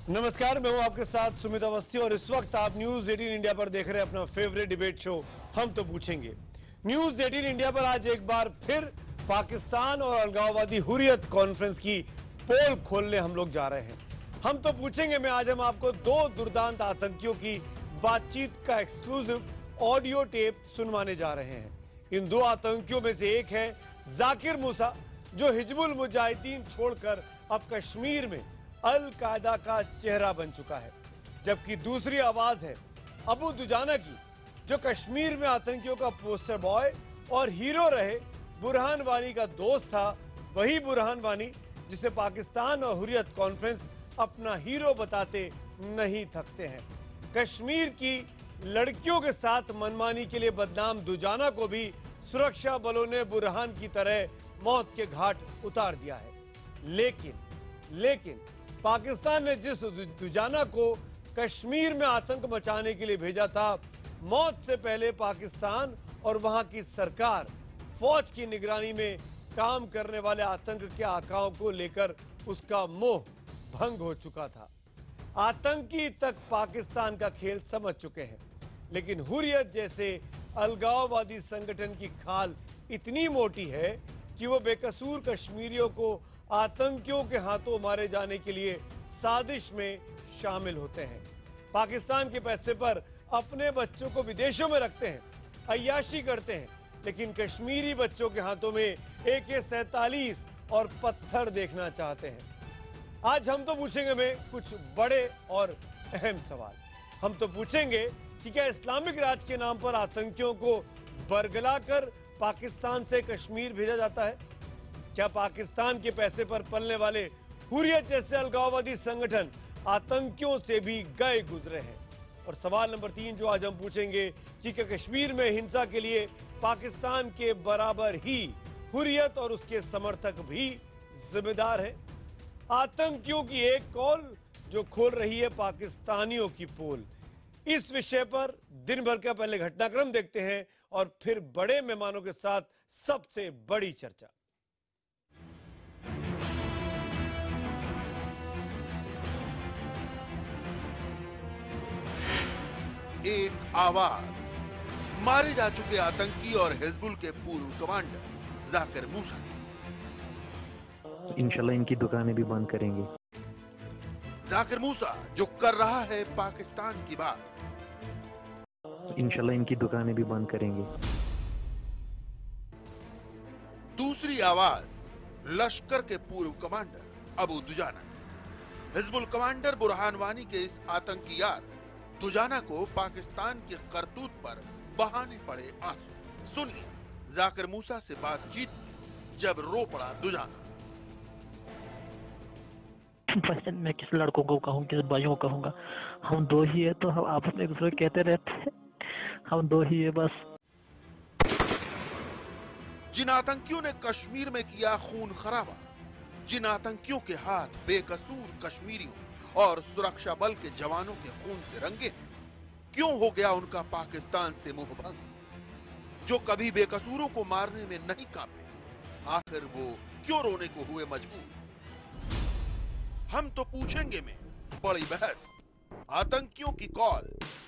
नमस्कार, मैं हूं आपके साथ सुमित अवस्थी और इस वक्त आप न्यूज 18 इंडिया पर देख रहे हैं अपना फेवरेट डिबेट शो हम तो पूछेंगे। न्यूज 18 इंडिया पर आज एक बार फिर पाकिस्तान और अलगाववादी हुर्रियत कॉन्फ्रेंस की पोल खोलने हम लोग जा रहे हैं। हम तो पूछेंगे में आज हम आपको दो दुर्दांत आतंकियों की बातचीत का एक्सक्लूसिव ऑडियो टेप सुनवाने जा रहे हैं। इन दो आतंकियों में से एक है जाकिर मूसा, जो हिजबुल मुजाहिदीन छोड़कर अब कश्मीर में अल कायदा का चेहरा बन चुका है, जबकि दूसरी आवाज है अबू दुजाना की, जो कश्मीर में आतंकियों का पोस्टर बॉय और हीरो रहे बुरहान वानी का दोस्त था। वही बुरहान वानी जिसे पाकिस्तान और हुर्रियत कॉन्फ्रेंस अपना हीरो बताते नहीं थकते हैं। कश्मीर की लड़कियों के साथ मनमानी के लिए बदनाम दुजाना को भी सुरक्षा बलों ने बुरहान की तरह मौत के घाट उतार दिया है। लेकिन पाकिस्तान ने जिस दुजाना को कश्मीर में आतंक मचाने के लिए भेजा था, मौत से पहले पाकिस्तान और वहां की सरकार फौज की निगरानी में काम करने वाले आतंक के आकाओं को लेकर उसका मोह भंग हो चुका था। आतंकी तक पाकिस्तान का खेल समझ चुके हैं, लेकिन हुर्रियत जैसे अलगाववादी संगठन की खाल इतनी मोटी है कि वो बेकसूर कश्मीरियों को आतंकियों के हाथों मारे जाने के लिए साजिश में शामिल होते हैं। पाकिस्तान के पैसे पर अपने बच्चों को विदेशों में रखते हैं, अय्याशी करते हैं, लेकिन कश्मीरी बच्चों के हाथों में AK-47 और पत्थर देखना चाहते हैं। आज हम तो पूछेंगे में कुछ बड़े और अहम सवाल। हम तो पूछेंगे कि क्या इस्लामिक राज के नाम पर आतंकियों को बरगलाकर पाकिस्तान से कश्मीर भेजा जाता है? क्या पाकिस्तान के पैसे पर पलने वाले हुर्रियत जैसे अलगाववादी संगठन आतंकियों से भी गए गुजरे हैं? और सवाल नंबर 3 जो आज हम पूछेंगे कि क्या कश्मीर में हिंसा के लिए पाकिस्तान के बराबर ही हुर्रियत और उसके समर्थक भी जिम्मेदार हैं? आतंकियों की एक कॉल जो खोल रही है पाकिस्तानियों की पोल। इस विषय पर दिन भर का पहले घटनाक्रम देखते हैं और फिर बड़े मेहमानों के साथ सबसे बड़ी चर्चा। एक आवाज, मारे जा चुके आतंकी और हिजबुल के पूर्व कमांडर जाकिर मूसा। इंशाल्लाह इनकी दुकानें भी बंद करेंगे। जाकिर मूसा जो कर रहा है पाकिस्तान की बात। इंशाल्लाह इनकी दुकानें भी बंद करेंगे। दूसरी आवाज, लश्कर के पूर्व कमांडर अबू दुजाना। हिजबुल कमांडर बुरहान वानी के इस आतंकी यार दुजाना को पाकिस्तान के करतूत पर बहाने पड़े आंसू। सुनिए जाकिर मूसा से बातचीत जब रो पड़ा दुजाना। मैं किस लड़कों को कहूँ, किस भाइयों को कहूँगा? हम दो ही है, तो हम आपस में एक दूसरे को कहते रहते हैं हम दो ही है बस। जिन आतंकियों ने कश्मीर में किया खून खराबा, जिन आतंकियों के हाथ बेकसूर कश्मीरियों और सुरक्षा बल के जवानों के खून से रंगे हैं, क्यों हो गया उनका पाकिस्तान से मोह भंग? जो कभी बेकसूरों को मारने में नहीं कांपे, आखिर वो क्यों रोने को हुए मजबूर? हम तो पूछेंगे में बड़ी बहस, आतंकियों की कॉल,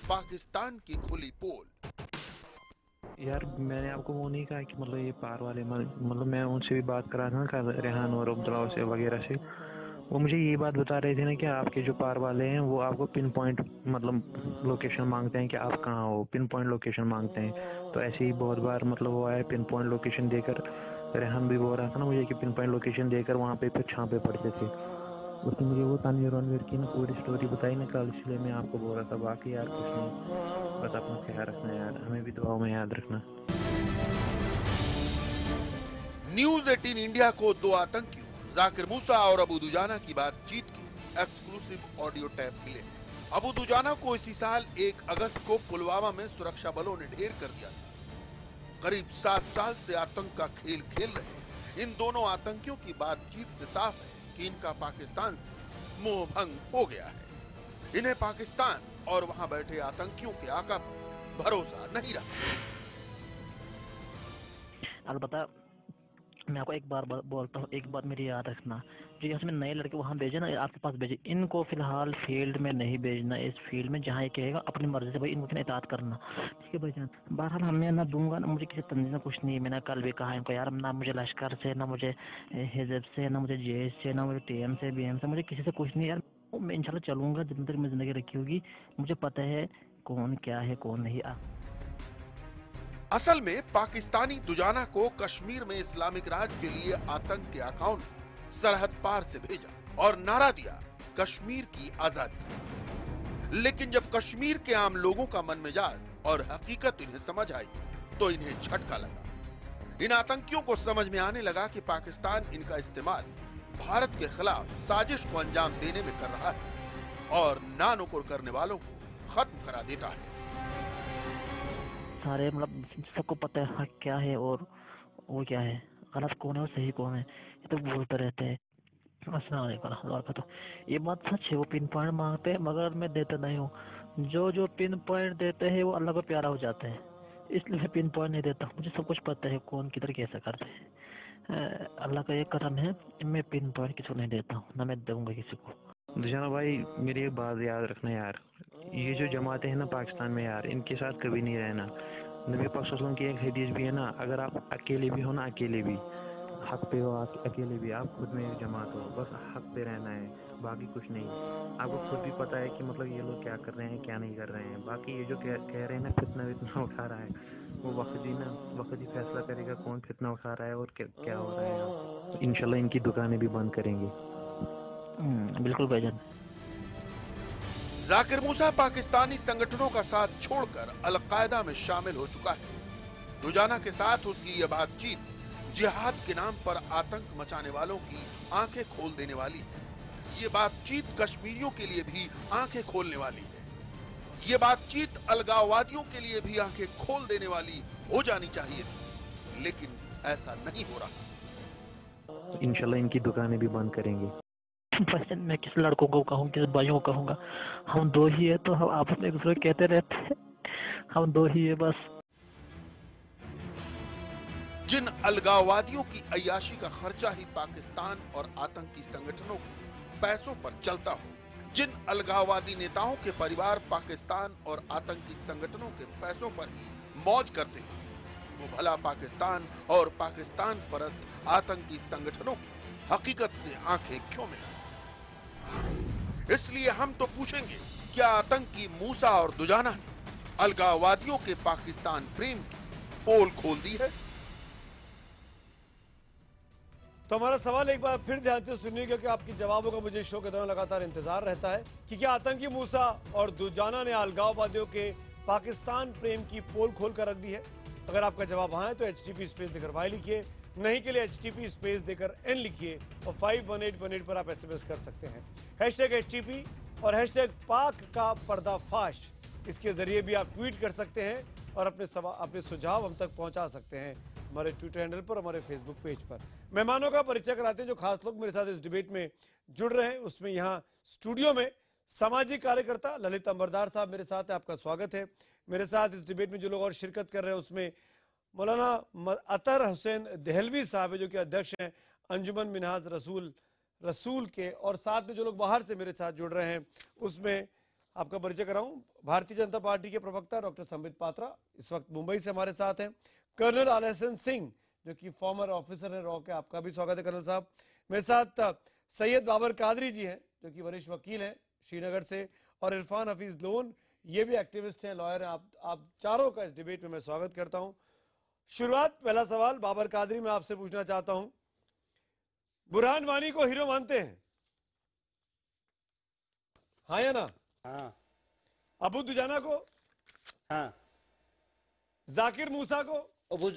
पाकिस्तान की खुली पोल। यार मैंने आपको वो नहीं कहा कि मतलब ये पार वाले मतलब मैं उनसे भी बात करा था ना, रेहान और अब्दुल्ला से वगैरह से। वो मुझे ये बात बता रहे थे ना कि आपके जो पार वाले हैं वो आपको पिन पॉइंट मतलब लोकेशन मांगते हैं कि आप कहाँ हो, पिन पॉइंट लोकेशन मांगते हैं। तो ऐसे ही बहुत बार मतलब वो आया पिन पॉइंट लोकेशन देकर। रेहान भी बोल रहा था ना मुझे कि पिन पॉइंट लोकेशन देकर वहाँ पे फिर छापे पड़ते थे। उसने मुझे वो तानवीर रणवीर की ना पूरी स्टोरी बताई ना कल, इसलिए मैं आपको बोल रहा था। बाकी यार कुछ नहीं, बस अपना ख्याल रखना यार, हमें भी दुआओं में याद रखना। न्यूज 18 इंडिया को दो आतंकियों जाकिर मूसा और अबू दुजाना की बातचीत की एक्सक्लूसिव ऑडियो टैप मिले। अबू दुजाना को इसी साल 1 अगस्त को पुलवामा में सुरक्षा बलों ने ढेर कर दिया था। करीब 7 साल से आतंक का खेल खेल रहे इन दोनों आतंकियों की बातचीत से साफ है कि इनका पाकिस्तान से मोह भंग हो गया है। इन्हें पाकिस्तान और वहां बैठे आतंकियों के आका पर भरोसा नहीं रहा। अलबत्ता मैं आपको एक बार बोलता हूँ, एक बात मेरी याद रखना जो यहाँ से में नए लड़के वहाँ भेजे ना, आपके पास भेजे। इनको फिलहाल फील्ड में नहीं भेजना, इस फील्ड में जहाँ ये कहेगा अपनी मर्जी से भाई इनको इताअत करना, ठीक है भाईजान। बहरहाल हमें ना दूंगा ना, मुझे किसी तंजीम में कुछ नहीं है। मैंने कल भी कहा इनको, यार ना मुझे लश्कर से, ना मुझे हिजब से, ना मुझे जेएस से, ना मुझे टीएम से, बीएम से, मुझे किसी से कुछ नहीं यार। मैं इंशाल्लाह चलूंगा जितनी देर मेरी जिंदगी रखी होगी। मुझे पता है कौन क्या है कौन नहीं। असल में पाकिस्तानी दुजाना को कश्मीर में इस्लामिक राज के लिए आतंक के आकाओं ने सरहद पार से भेजा और नारा दिया कश्मीर की आजादी। लेकिन जब कश्मीर के आम लोगों का मन मिजाज और हकीकत इन्हें समझ आई तो इन्हें झटका लगा। इन आतंकियों को समझ में आने लगा कि पाकिस्तान इनका इस्तेमाल भारत के खिलाफ साजिश को अंजाम देने में कर रहा है और नानुकुर करने वालों को खत्म करा देता है। सारे मतलब सबको पता है हक क्या है और वो क्या है, गलत कौन है और सही कौन है, ये तो बोलते रहते हैं। अस्सलाम वालेकुम रहमतुल्लाहि व बरकातहू। ये बात सच है, वो पिन पॉइंट मांगते हैं मगर मैं देता नहीं हूँ। जो पिन पॉइंट देते हैं वो अल्लाह को प्यारा हो जाता है, इसलिए मैं पिन पॉइंट नहीं देता। मुझे सब कुछ पता है कौन किधर कैसे करते हैं। अल्लाह का एक करम है, मैं पिन पॉइंट किसी को नहीं देता हूँ, ना मैं दूंगा किसी को। दुजाना भाई मेरी एक बात याद रखना यार, ये जो जमातें हैं ना पाकिस्तान में यार, इनके साथ कभी नहीं रहना। नबी पाक सल्लल्लाहु अलैहि वसल्लम की एक हदीस भी है ना, अगर आप अकेले भी हो ना, अकेले भी हक पे हो, अकेले भी आप खुद में एक जमात हो, बस हक पे रहना है, बाकी कुछ नहीं। आपको खुद भी पता है कि मतलब ये लोग क्या कर रहे हैं क्या नहीं कर रहे हैं। बाकी ये जो कह रहे हैं ना फितना वितना उठा रहा है, वो वक्त ही फैसला करेगा कौन फितना उठा रहा है और क्या हो रहा है। इंशाल्लाह इनकी दुकानें भी बंद करेंगे। बिल्कुल भाईजान। जाकिर मूसा पाकिस्तानी संगठनों का साथ छोड़कर अल-कायदा में शामिल हो चुका है। दुजाना के साथ उसकी यह बातचीत जिहाद के नाम पर आतंक मचाने वालों की आंखें खोल देने वाली है। ये बातचीत कश्मीरियों के लिए भी आंखें खोलने वाली है। ये बातचीत अलगाववादियों के लिए भी आंखें खोल देने वाली हो जानी चाहिए थी, लेकिन ऐसा नहीं हो रहा। इंशाल्लाह इनकी दुकानें भी बंद करेंगे। मैं किस लड़कों को कहूँ, किस भाइयों को कहूँगा, हम दो ही है तो हम आपस में एक दूसरे को कहते रहते हैं, हम दो ही है बस। जिन अलगाववादियों की अय्याशी का खर्चा ही पाकिस्तान और आतंकी संगठनों के पैसों पर चलता हो, जिन अलगाववादी नेताओं के परिवार पाकिस्तान और आतंकी संगठनों के पैसों पर ही मौज करते हैं, वो भला पाकिस्तान और पाकिस्तान परस्त आतंकी संगठनों की हकीकत से आंखें क्यों मिला? इसलिए हम तो पूछेंगे, क्या आतंकी मूसा और दुजाना ने अलगाववादियों के पाकिस्तान प्रेम की पोल खोल दी है? तो हमारा सवाल एक बार फिर ध्यान से सुनिए, क्योंकि आपके जवाबों का मुझे शो के दौरान लगातार इंतजार रहता है कि क्या आतंकी मूसा और दुजाना ने अलगाववादियों के पाकिस्तान प्रेम की पोल खोल कर रख दी है। अगर आपका जवाब हाँ है तो HTP स्पेस देकर वाई लिखिए, नहीं के लिए HTP स्पेस देकर N लिखिए और 51818 पर आप SMS कर सकते हैं। #HTP और #पाक का पर्दाफाश, इसके जरिए भी आप ट्वीट कर सकते हैं और अपने सुझाव हम तक पहुंचा सकते हैं हमारे ट्विटर हैंडल पर, हमारे फेसबुक पेज पर। मेहमानों का परिचय कराते हैं जो खास लोग मेरे साथ इस डिबेट में जुड़ रहे हैं। उसमें यहाँ स्टूडियो में सामाजिक कार्यकर्ता ललित अंबरदार साहब मेरे साथ है, आपका स्वागत है। मेरे साथ इस डिबेट में जो लोग और शिरकत कर रहे हैं उसमें मौलाना अतर हुसैन दहलवी साहब है जो कि अध्यक्ष हैं अंजुमन मिनहाज रसूल के, और साथ में जो लोग बाहर से मेरे साथ जुड़ रहे हैं उसमें आपका परिचय कराऊं, भारतीय जनता पार्टी के प्रवक्ता डॉक्टर संबित पात्रा इस वक्त मुंबई से हमारे साथ हैं, कर्नल आलहसन सिंह जो कि फॉर्मर ऑफिसर है रॉ के, आपका भी स्वागत है कर्नल साहब। मेरे साथ सैयद बाबर कादरी जी हैं जो कि वरिष्ठ वकील हैं श्रीनगर से, और इरफान हफीज लोन ये भी एक्टिविस्ट हैं, लॉयर हैं। आप चारों का इस डिबेट में मैं स्वागत करता हूं। शुरुआत, पहला सवाल बाबर कादरी मैं आपसे पूछना चाहता हूं, बुरहान वानी को हीरो मानते हैं, हाँ या ना? हाँ। अबू दुजाना को? हाँ। जाकिर मूसा को? अबू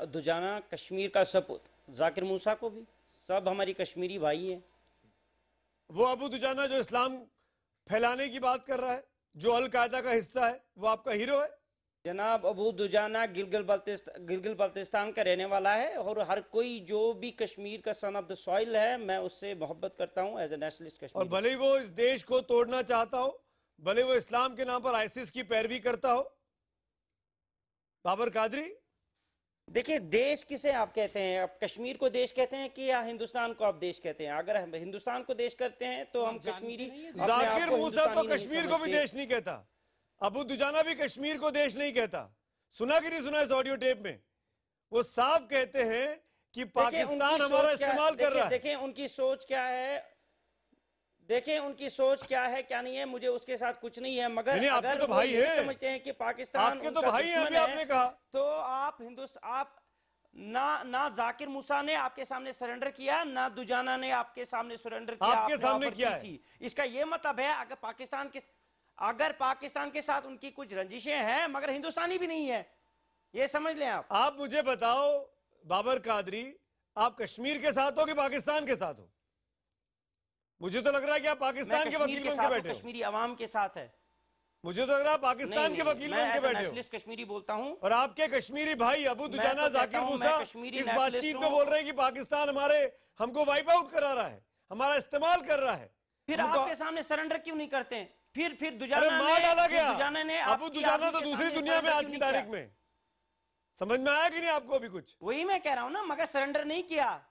दुजाना कश्मीर का सपूत, जाकिर मूसा को भी, सब हमारी कश्मीरी भाई हैं। वो अबू दुजाना जो इस्लाम फैलाने की बात कर रहा है, जो अल कायदा का हिस्सा है, वो आपका हीरो है? जनाब अबू दुजाना गिलगित बल्तिस्तान का रहने वाला है और हर कोई जो भी कश्मीर का सन ऑफ द सॉइल है, मैं उससे मोहब्बत करता हूं एज ए नेशनलिस्ट कश्मीर। और भले ही वो इस देश को तोड़ना चाहता हो, भले वो इस्लाम के नाम पर आईसिस की पैरवी करता हो, बाबर कादरी देखिए, देश किसे आप कहते हैं? आप कश्मीर को देश कहते हैं कि या हिंदुस्तान को आप देश कहते हैं? अगर हम हिंदुस्तान को देश करते हैं तो हम कश्मीरी अपने आप जाकिर को मूसा तो हिंदुस्तानी नहीं कश्मीर को भी समझते। देश नहीं कहता, अबू दुजाना भी कश्मीर को देश नहीं कहता। सुना कि नहीं सुना इस ऑडियो टेप में? वो साफ कहते हैं कि देखिए, पाकिस्तान उनकी हमारा सोच क्या- इस्तेमाल कर रहा है। देखें उनकी सोच क्या है, देखें उनकी सोच क्या है क्या नहीं है, मुझे उसके साथ कुछ नहीं है। मगर नहीं, आपके अगर तो वो भाई ये हैं। समझते हैं कि पाकिस्तान आपके तो उनका भाई हैं, दुश्मन अभी है, आपने कहा। तो आप ना जाकिर मूसा ने आपके सामने सरेंडर किया, ना दुजाना ने आपके सामने सरेंडर किया। आपके आपने सामने ऑफर किया की है। थी। इसका ये मतलब है अगर पाकिस्तान के साथ उनकी कुछ रंजिशें हैं, मगर हिंदुस्तानी भी नहीं है, ये समझ लें आप। आप मुझे बताओ बाबर कादरी, आप कश्मीर के साथ हो कि पाकिस्तान के साथ हो? मुझे तो लग रहा है कि आप मैं पाकिस्तान के कश्मीर वकील के बन के साथ हूं, बैठे हो। कश्मीरी अवाम के साथ है। मुझे तो लग रहा है पाकिस्तान के वकील मैं बन के as a बैठे हो। nationalist कश्मीरी बोलता हूं। और आपके कश्मीरी भाई अबू मैं दुजाना, तो कहता जाकिर हूं, मूसा मैं कश्मीरी इस nationalist बातचीत में हूं। बोल रहे हैं कि पाकिस्तान हमको वाइप आउट करा रहा है, हमारा इस्तेमाल कर रहा है। फिर हमको- आपके सामने सरेंडर क्यों नहीं करते हैं? फिर अरे दुजाना मार डाला फिर गया। दुजाना ने अबू आपकी दुजाना आर्मी तो के दूसरी सामने दुनिया में surrender आज क्यों की नहीं तारीख किया? में। समझ में आया कि नहीं आपको अभी कुछ? वही मैं कह रहा हूं ना, मगर सरेंडर नहीं किया,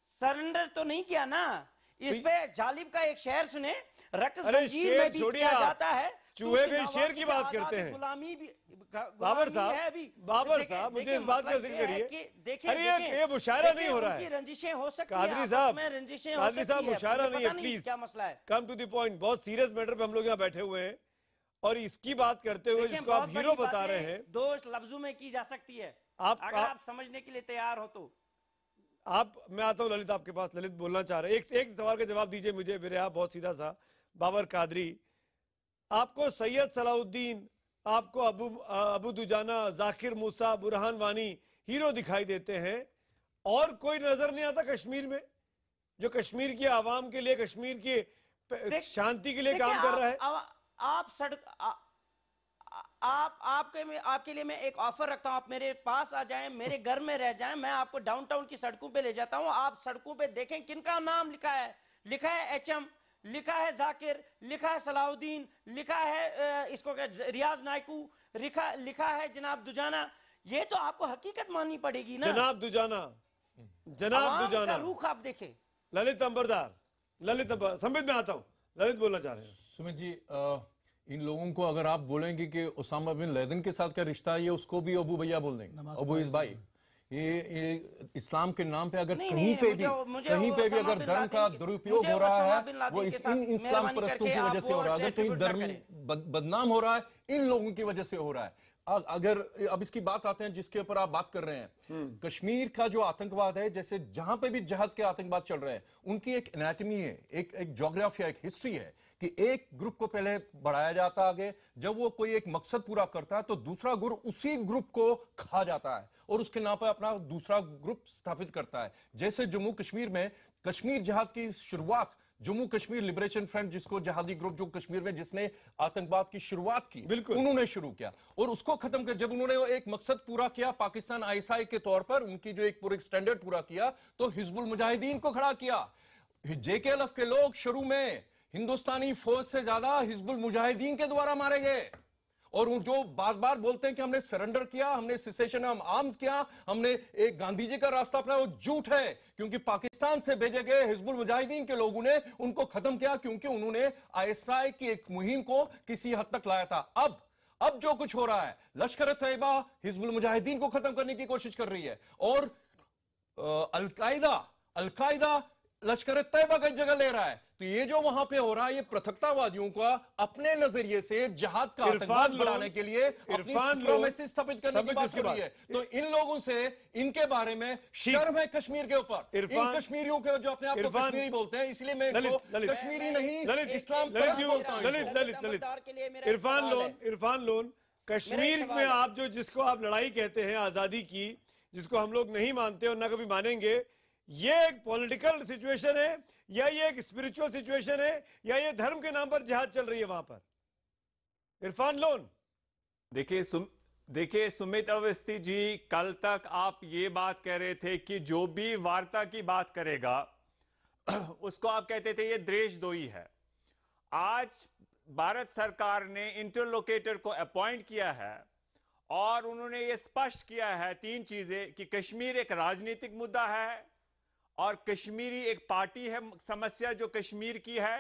सरेंडर तो नहीं किया ना। इस पे जालिब का एक शेर सुने, रक्स अरे जंजीर शेर में भी छोड़िए किया आप। जाता है, चूहे दूसरी पे शेर नवाब की बात आजादी करते हैं। गुलामी भी बाबर गुलामी है अभी। बाबर देखिए- साहब, मुझे देखिए, इस बात का मतलब जिक्र ये है करिए। कि देखिए- अरे देखिए- ये मुशायरा नहीं देखिए, हो रहा उनकी है। रंजिशें हो सकती कादरी हैं, साहब, आपस में रंजिशें हो कादरी साहब, सकती हैं, मुशायरा मुझे नहीं है, पता प्लीज क्या मसला है। Come to the point. बहुत सीरियस मैटर पे हम लोग यहाँ बैठे हुए हैं और इसकी बात करते हुए देखिए, जिसको आप बहुत हीरो बड़ी बता बातें रहे हैं, दो लफ्जों में की जा सकती है, अगर आप आप समझने के लिए तैयार हो तो। मैं आता हूं ललित आपके पास। ललित बोलना चाह रहे हैं, एक सवाल का जवाब दीजिए मुझे, मेरे यहाँ बहुत सीधा सा। बाबर कादरी, आपको सैयद सलाउद्दीन, आपको अबू दुजाना, जाकिर मूसा, बुरहान वानी हीरो दिखाई देते हैं, और कोई नजर नहीं आता कश्मीर में जो कश्मीर की आवाम के लिए, कश्मीर की शांति के लिए काम कर रहा है? आप सड़क आपके लिए मैं एक ऑफर रखता हूं, आप मेरे पास आ जाएं, मेरे घर में रह जाएं, मैं आपको डाउनटाउन की सड़कों पे ले जाता हूं। आप सड़कों पे देखें किनका नाम लिखा है एचएम, लिखा है जाकिर, लिखा है सलाउद्दीन, लिखा है इसको रियाज नायकू, लिखा है जनाब दुजाना। ये तो आपको हकीकत माननी पड़ेगी ना। जनाब दुजाना, आवाम का रुख आप देखें। ललित अंबरदार, संबित में आता हूं, ललित बोलना चाह रहे हैं। सुमित जी, इन लोगों को अगर आप बोलेंगे कि उसामा बिन लादेन के साथ क्या रिश्ता है, ये उसको भी अबू भैया बोल देंगे, अबू इस भाई। ये इस्लाम के नाम पे अगर कहीं पे भी अगर धर्म का दुरुपयोग हो रहा है, वो इन इस्लाम परस्तों की वजह से हो रहा है। अगर कहीं धर्म बदनाम हो रहा है, इन लोगों की वजह से हो रहा है। अगर अब इसकी बात आते हैं जिसके ऊपर आप बात कर रहे हैं, कश्मीर का जो आतंकवाद है, जैसे जहां पे भी जहाद के आतंकवाद चल रहे हैं, उनकी एक एनाटमी है, एक ज्योग्राफिया, एक हिस्ट्री है कि एक ग्रुप को पहले बढ़ाया जाता आगे, जब वो कोई एक मकसद पूरा करता है तो दूसरा ग्रुप उसी ग्रुप को खा जाता है और उसके नाम पर अपना दूसरा ग्रुप स्थापित करता है। जैसे जम्मू कश्मीर में कश्मीर जहाद की शुरुआत जम्मू कश्मीर लिबरेशन फ्रंट, जिसको जहादी ग्रुप जो कश्मीर में जिसने आतंकवाद की शुरुआत की, बिल्कुल उन्होंने शुरू किया और उसको खत्म कर, जब उन्होंने एक मकसद पूरा किया पाकिस्तान आईएसआई के तौर पर, उनकी जो एक पूरे स्टैंडर्ड पूरा किया, तो हिजबुल मुजाहिदीन को खड़ा किया। जेकेएलएफ के लोग शुरू में हिंदुस्तानी फौज से ज्यादा हिजबुल मुजाहिदीन के द्वारा मारे गए। और जो बार बार बोलते हैं कि हमने सरेंडर किया, हमने सिसेशन हम आर्म्स किया, हमने एक गांधी जी का रास्ता अपनाया, वो झूठ है। क्योंकि पाकिस्तान से भेजे गए हिजबुल मुजाहिदीन के लोगों ने उनको खत्म किया, क्योंकि उन्होंने आईएसआई की एक मुहिम को किसी हद तक लाया था। अब जो कुछ हो रहा है, लश्कर तैयबा हिजबुल मुजाहिदीन को खत्म करने की कोशिश कर रही है और अलकायदा लश्कर तैयबा की जगह ले रहा है। तो ये जो वहां पे हो रहा है, ये पृथकतावादियों का अपने नजरिए से जहाद का आतंकवाद बढ़ाने के लिए अपनी सुप्रीमेसी स्थापित करने की बात कर रही है। तो इन लोगों से, इनके बारे में शर्म है कश्मीर के ऊपर, इन कश्मीरियों के जो अपने आप को कश्मीरी बोलते हैं, इसलिए मैं कश्मीरी नहीं इस्लाम बोलता हूं। ललित, इरफान लोन, कश्मीर में आप जिसको आप लड़ाई कहते हैं आजादी की, जिसको हम लोग नहीं मानते और ना कभी मानेंगे, ये एक पॉलिटिकल सिचुएशन है या ये एक स्पिरिचुअल सिचुएशन है या ये धर्म के नाम पर जिहाद चल रही है वहां पर? इरफान लोन, देखिए सुमित अवस्थी जी, कल तक आप ये बात कह रहे थे कि जो भी वार्ता की बात करेगा उसको आप कहते थे ये देशद्रोही है। आज भारत सरकार ने इंटरलोकेटर को अपॉइंट किया है और उन्होंने ये स्पष्ट किया है 3 चीजें कि कश्मीर एक राजनीतिक मुद्दा है और कश्मीरी एक पार्टी है समस्या जो कश्मीर की है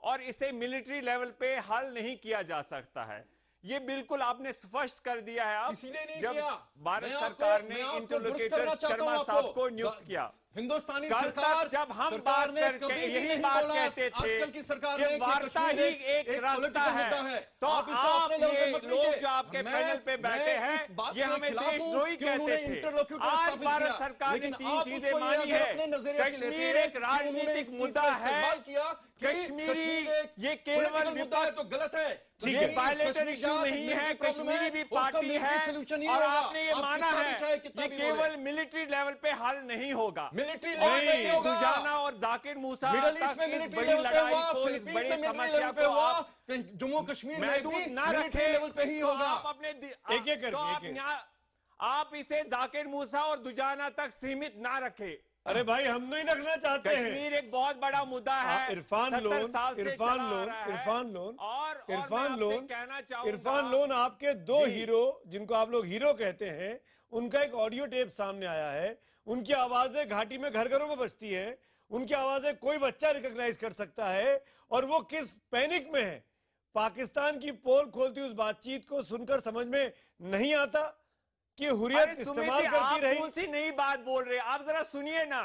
और इसे मिलिट्री लेवल पे हल नहीं किया जा सकता है। ये बिल्कुल आपने स्पष्ट कर दिया है। आप किसी ने नहीं जब किया। भारत सरकार ने इंटरलोकेटर शर्मा साहब को नियुक्त किया, हिंदुस्तानी कल सरकार तक जब हम सरकार बात ने करके कभी भी यही नहीं बात बोला कहते थे आजकल की सरकार कि ने कि वार्ता कश्मीर ही एक एक रास्ता पॉलिटिकल है, मुद्दा है। तो आप इसको आप अपने लेवल पे ये मत लोग लीजिए। जो आपके पैनल पे बैठे हैं इस बात ये के हमें खिलाफ हूं देशद्रोही कि कहते उन्होंने थे। इंटरलोक्यूटर आज स्थापित भारत किया। सरकार ने लेकिन 3 आप चीजें उसको ये मानी अगर है। अपने नजरिए से लेते कश्मीर हैं एक कि उन्होंने इस राजनीतिक चीज मुद्दा का इस्तेमाल है, किया कि कश्मीरी कश्मीर एक ये केवल पॉलिटिकल मुद्दा है तो गलत है। ये बायलेटर इश्यू नहीं है, कश्मीरी भी पार्टी है और आपने ये माना है ये केवल मिलिट्री लेवल पे हल नहीं होगा। मिलिट्री और लेवल पे होगा। दुजाना और जाकिर मूसा मिडिल ईस्ट तक में इस मिलिट्री बड़ी लेवल पे लड़ाई हुआ, को, इस फिलीपींस बड़ी में मिलिट्री समस्या लेवल पे को हुआ, आप जम्मू कश्मीर में महदूद भी ना मिलिट्री रखें, लेवल पे ही तो होगा। आप अपने एक-एक करके, तो आप एक-एक। आप इसे जाकिर मूसा और दुजाना तक सीमित ना रखें। अरे भाई हम नहीं रखना चाहते हैं। कश्मीर एक बहुत बड़ा मुद्दा है। इरफान 70 लोन साल से इरफान चला आ लोन रहा है। इरफान लोन और इरफान मैं लोन आपसे कहना चाहूंगा, इरफान लोन आपके 2 जी। हीरो जिनको आप लोग हीरो कहते हैं उनका एक ऑडियो टेप सामने आया है। उनकी आवाजें घाटी में घर घरों में बजती हैं। उनकी आवाजें कोई बच्चा रिकॉग्नाइज कर सकता है और वो किस पैनिक में है। पाकिस्तान की पोल खोलती उस बातचीत को सुनकर समझ में नहीं आता कि हुर्रियत अरे इस्तेमाल सुमित जी, करती आप रही। कौन सी नई बात बोल रहे हैं? आप जरा सुनिए ना।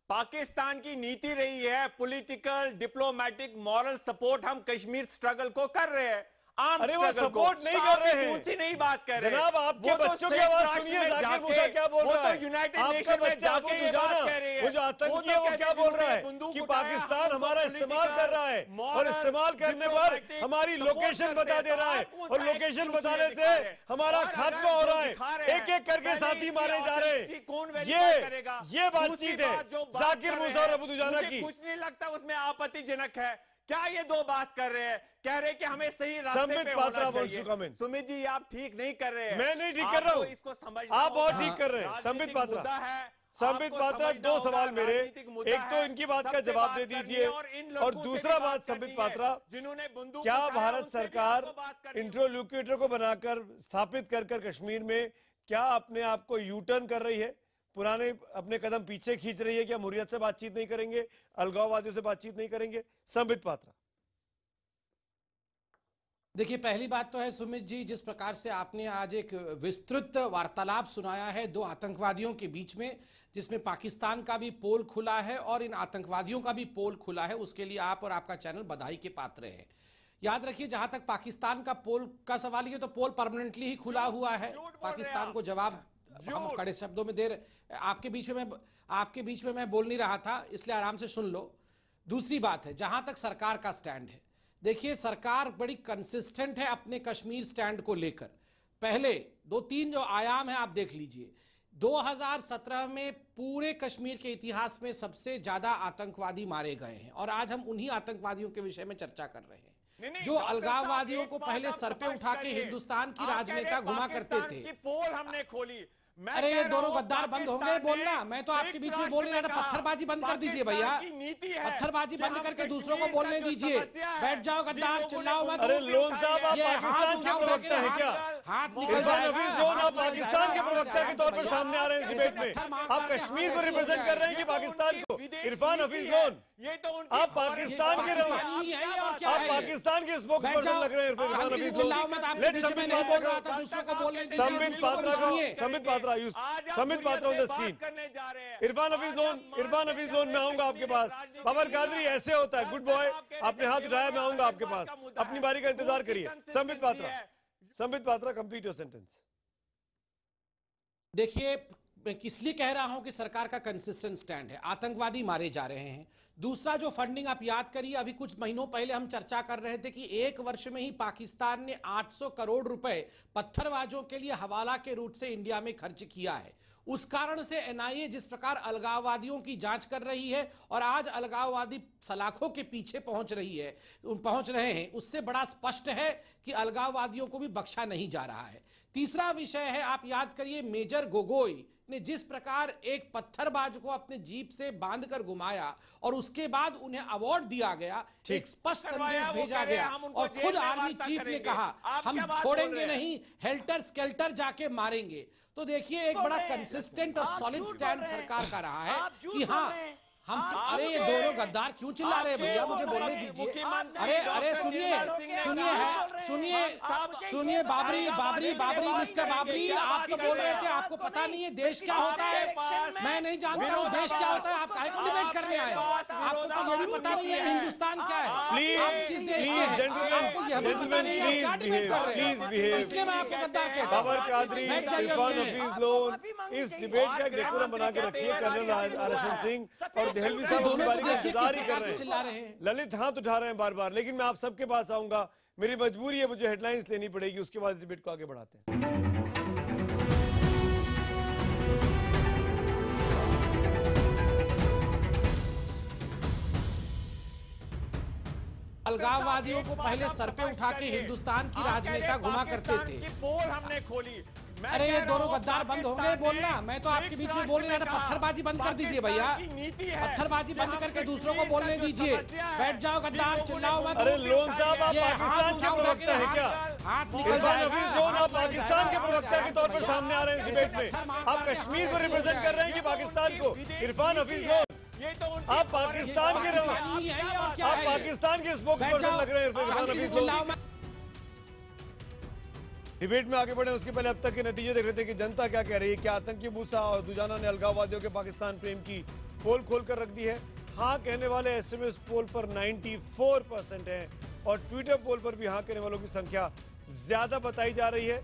पाकिस्तान की नीति रही है पॉलिटिकल, डिप्लोमेटिक, मॉरल सपोर्ट हम कश्मीर स्ट्रगल को कर रहे हैं। अरे वो सपोर्ट नहीं कर रहे हैं। कौन सी नई बात कर रहे हैं? जनाब आपके वो तो बच्चों की स्टेट आवाज पार्टी सुनिए में जाकिर जाके- मूसा क्या बोल वो रहा तो है। यूनाइटेड आपका नेशन में बच्चा अबू जाके ये दुजाना बात कह रही है। वो जो आतंकी है वो कहते क्या हैं बोल रहा है बंदूक कि उठाया, पाकिस्तान हमको हमारा इस्तेमाल कर रहा है और moral, इस्तेमाल करने पर diplomatic हमारी support लोकेशन करते बता हैं। दे रहा है तो आप और कौन सा लोकेशन exclusive बताने दिखा से रहे हैं? हमारा और खात्मा अगर हो जो रहा दिखा है। रहे हैं, एक एक करके पहले साथी इसकी मारे जा रहे authenticity कौन हैं। verify करेगा? ये बातचीत दूसरी है बात जो बात जाकिर कर रहे मूसा और हैं, अबू दुजाना मुझे की। कुछ नहीं लगता उसमें आपत्तिजनक है। क्या ये 2 बात कर रहे हैं? कह रहे हैं कि हमें सही रास्ते संबित पे पात्रा होना wants to come चाहिए। in. सुमित जी आप ठीक नहीं कर रहे हैं। मैं नहीं ठीक कर रहा आपको हूं। इसको समझना आप बहुत होगा। ठीक कर रहे हैं। संबित राजनीतिक पात्रा मुद्दा है। संबित आपको पात्रा समझना 2 होगा, सवाल मेरे, राजनीतिक मुद्दा एक तो है। इनकी बात का सबसे जवाब बात दे करनी दीजिए है और इन और लड़कों से दूसरा भी बात करनी संबित है, पात्रा जिन्होंने बंदूक क्या उठाया, भारत उनसे भी सरकार आपको बात करनी है। इंटरलोक्यूटर को बनाकर स्थापित कर कश्मीर में क्या अपने आप को यू टर्न कर रही है? पुराने अपने कदम पीछे खींच रही है? क्या हुर्रियत से बातचीत नहीं करेंगे, अलगाववादियों से बातचीत नहीं करेंगे? संबित पात्रा। देखिए पहली बात तो है सुमित जी, जिस प्रकार से आपने आज एक विस्तृत वार्तालाप सुनाया है 2 आतंकवादियों के बीच में, जिसमें पाकिस्तान का भी पोल खुला है और इन आतंकवादियों का भी पोल खुला है, उसके लिए आप और आपका चैनल बधाई के पात्र हैं। याद रखिए जहां तक पाकिस्तान का पोल का सवाल है तो पोल परमानेंटली ही खुला हुआ है। पाकिस्तान को जवाब हम कड़े शब्दों में दे रहे। आपके बीच में मैं बोल नहीं रहा था, इसलिए आराम से सुन लो। दूसरी बात है जहां तक सरकार का स्टैंड है, देखिए सरकार बड़ी कंसिस्टेंट है अपने कश्मीर स्टैंड को लेकर। पहले 2-3 जो आयाम है आप देख लीजिए। 2017 में पूरे कश्मीर के इतिहास में सबसे ज्यादा आतंकवादी मारे गए हैं और आज हम उन्हीं आतंकवादियों के विषय में चर्चा कर रहे हैं जो अलगाववादियों को पहले सर पे उठा के हिंदुस्तान की राजनेता घुमा करते थे। पोल हमने खोली। अरे ये दोनों गद्दार बंद होंगे बोलना, मैं तो आपके बीच में बोल नहीं रहा था। पत्थरबाजी बंद कर दीजिए भैया, पत्थरबाजी बंद करके दूसरों को बोलने दीजिए। बैठ जाओ गद्दार, चिल्लाओ मत। अरे लोन साहब आप पाकिस्तान के प्रवक्ता हैं क्या? हाथ निकल इरफान हफीज लोन आप पाकिस्तान के प्रवक्ता के तौर पर सामने आ रहे हैं इस डिबेट में। आप कश्मीर को रिप्रेजेंट कर रहे हैं कि पाकिस्तान को? इरफान हफीज लोन आप पाकिस्तान के आप पाकिस्तान के स्पोक्स पर्सन लग रहे हैं। Irfan Hafeez Sambit Patra on the screen. Irfan Hafeez loan मैं आऊंगा आपके पास। बाबर कादरी ऐसे होता है, गुड बॉय आपने हाथ उठाया, मैं आऊंगा आपके पास। अपनी बारी का इंतजार करिए। Sambit Patra complete your sentence. देखिए मैं किस लिए कह रहा हूं कि सरकार का कंसिस्टेंट स्टैंड है। आतंकवादी मारे जा रहे हैं। दूसरा जो फंडिंग आप याद करिए, अभी कुछ महीनों पहले हम चर्चा कर रहे थे कि 1 वर्ष में ही पाकिस्तान ने 800 करोड़ रुपए पत्थरबाजों के लिए हवाला के रूट से इंडिया में खर्च किया है। उस कारण से एनआईए जिस प्रकार अलगाववादियों की जांच कर रही है और आज अलगाववादी सलाखों के पीछे पहुंच रहे हैं, उससे बड़ा स्पष्ट है कि अलगाववादियों को भी बख्शा नहीं जा रहा है। तीसरा विषय है, आप याद करिए मेजर गोगोई ने जिस प्रकार एक पत्थरबाज को अपने जीप से बांधकर घुमाया और उसके बाद उन्हें अवार्ड दिया गया, एक स्पष्ट संदेश भेजा गया और खुद आर्मी चीफ ने कहा हम छोड़ेंगे नहीं, हेल्टर स्केल्टर जाके मारेंगे। तो देखिए एक बड़ा कंसिस्टेंट और सॉलिड स्टैंड सरकार का रहा है कि हाँ हम अरे ये दोनों गद्दार क्यों चिल्ला रहे हैं भैया, मुझे बोलने दीजिए। अरे सुनिए बाबरी मिस्टर बाबरी, आप तो बोल रहे थे आपको पता नहीं है देश क्या होता है। मैं नहीं जानता हूँ देश क्या होता है, आप काहे को डिबेट करने आए? आपको तो ये भी पता नहीं है हिंदुस्तान क्या है, आप किस देश के हैं, आपको यह भी पता नहीं है, क्या डिबेट कर रहे हैं? इसलिए मैं आपको गद्दार कहता हूँ। बाबर कादरी, इरफान हफीज लोन, इस डिबेट का एक डेकोरम बना के रखिए। कर्नल आरएसएन सिंह और देहलवी साहब दोनों बारी का इंतजार ही कर रहे हैं। ललित हाथ उठा रहे हैं बार बार, लेकिन मैं आप सबके पास आऊंगा, मेरी मजबूरी है, मुझे हेडलाइंस लेनी पड़ेगी, उसके बाद इस डिबेट को आगे बढ़ाते हैं। अलगाववादियों को पहले सर पे उठा के हिंदुस्तान की राजनेता घुमा करते थे। पोल हमने खोली। अरे ये दोनों गद्दार बंद होंगे बोलना, मैं तो आपके बीच में बोल नहीं रहा था। पत्थरबाजी बंद कर दीजिए भैया, पत्थरबाजी बंद करके दूसरों को बोलने दीजिए। बैठ जाओ गद्दार, चिल्लाओ मत। अरे लोन साहब आप पाकिस्तान के प्रवक्ता हैं क्या? हाथ निकल जाएगा। लोन आप पाकिस्तान के प्रवक्ता के तौर पर सामने आ रहे हैं इस डिबेट में, आप कश्मीर को रिप्रेजेंट कर रहे हैं कि पाकिस्तान को? इरफान हफीज लोन, आप पाकिस्तान के आप पाकिस्तान के स्पोक्सपर्सन लग रहे हैं इरफान हफीज लोन। डिबेट में आगे बढ़े उसके पहले अब तक के नतीजे देख रहे थे कि जनता क्या कह रही है। क्या आतंकी मूसा और दुजाना ने अलगाववादियों के पाकिस्तान प्रेम की पोल खोल कर रख दी है? हाँ कहने वाले एसएमएस पोल पर 94% है और ट्विटर पोल पर भी हाँ कहने वालों की संख्या ज्यादा बताई जा रही है।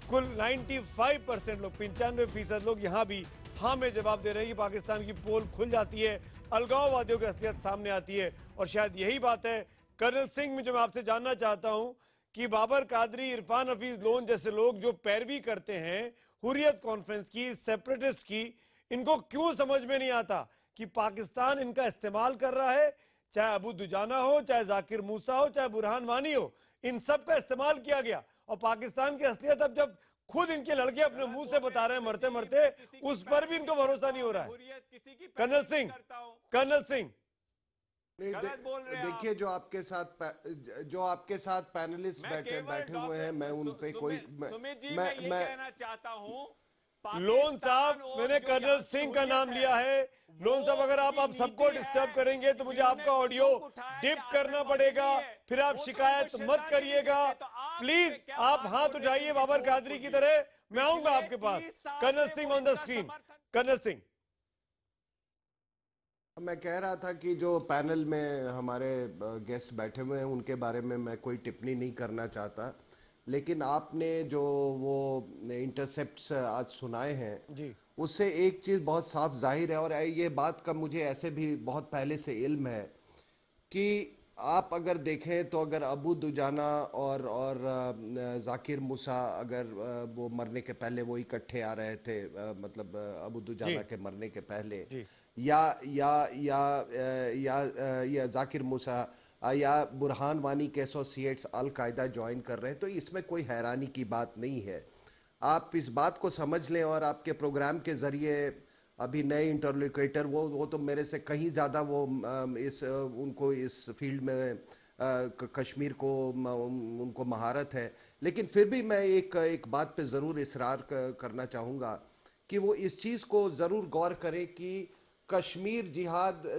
कुल 95% लोग, 95% लोग यहाँ भी हाँ में जवाब दे रहे हैं कि पाकिस्तान की पोल खुल जाती है, अलगाववादियों की असलियत सामने आती है। और शायद यही बात है कर्नल सिंह में जो मैं आपसे जानना चाहता हूं कि बाबर कादरी, इरफान हफीज लोन जैसे लोग जो पैरवी करते हैं हुर्रियत कॉन्फ्रेंस की, सेपरेटिस्ट की, इनको क्यों समझ में नहीं आता कि पाकिस्तान इनका इस्तेमाल कर रहा है? चाहे अबू दुजाना हो, चाहे जाकिर मूसा हो, चाहे बुरहान वानी हो, इन सब का इस्तेमाल किया गया। और पाकिस्तान की असलियत अब जब खुद इनके लड़के अपने मुंह से बता रहे हैं मरते मरते, उस पर भी इनको भरोसा नहीं हो रहा है। कर्नल सिंह देखिए, जो आपके साथ पैनलिस्ट बैठे हुए हैं, मैं उन पे कोई मैं कहना चाहता हूं लोन साहब, मैंने कर्नल सिंह का नाम लिया है। लोन साहब अगर आप सबको डिस्टर्ब करेंगे तो मुझे आपका ऑडियो डिप करना पड़ेगा, फिर आप शिकायत मत करिएगा। प्लीज आप हाथ उठाइए बाबर कादरी की तरह, मैं आऊंगा आपके पास। Colonel Singh on the screen. Colonel Singh, मैं कह रहा था कि जो पैनल में हमारे गेस्ट बैठे हुए हैं उनके बारे में मैं कोई टिप्पणी नहीं करना चाहता, लेकिन आपने जो वो इंटरसेप्ट्स आज सुनाए हैं जी, उससे एक चीज बहुत साफ जाहिर है, और ये बात का मुझे ऐसे भी बहुत पहले से इल्म है कि आप अगर देखें तो अगर अबू दुजाना और जाकिर मूसा अगर वो मरने के पहले वो इकट्ठे आ रहे थे, मतलब अबू दुजाना के मरने के पहले, या जाकिर मूसा या बुरहान वानी के एसोसिएट्स अल कायदा ज्वाइन कर रहे हैं, तो इसमें कोई हैरानी की बात नहीं है। आप इस बात को समझ लें, और आपके प्रोग्राम के जरिए अभी नए इंटरलोकेटर वो तो मेरे से कहीं ज़्यादा वो उनको इस फील्ड में कश्मीर को उनको महारत है, लेकिन फिर भी मैं एक बात पे ज़रूर इसरार करना चाहूँगा कि वो इस चीज़ को ज़रूर गौर करें कि Kashmir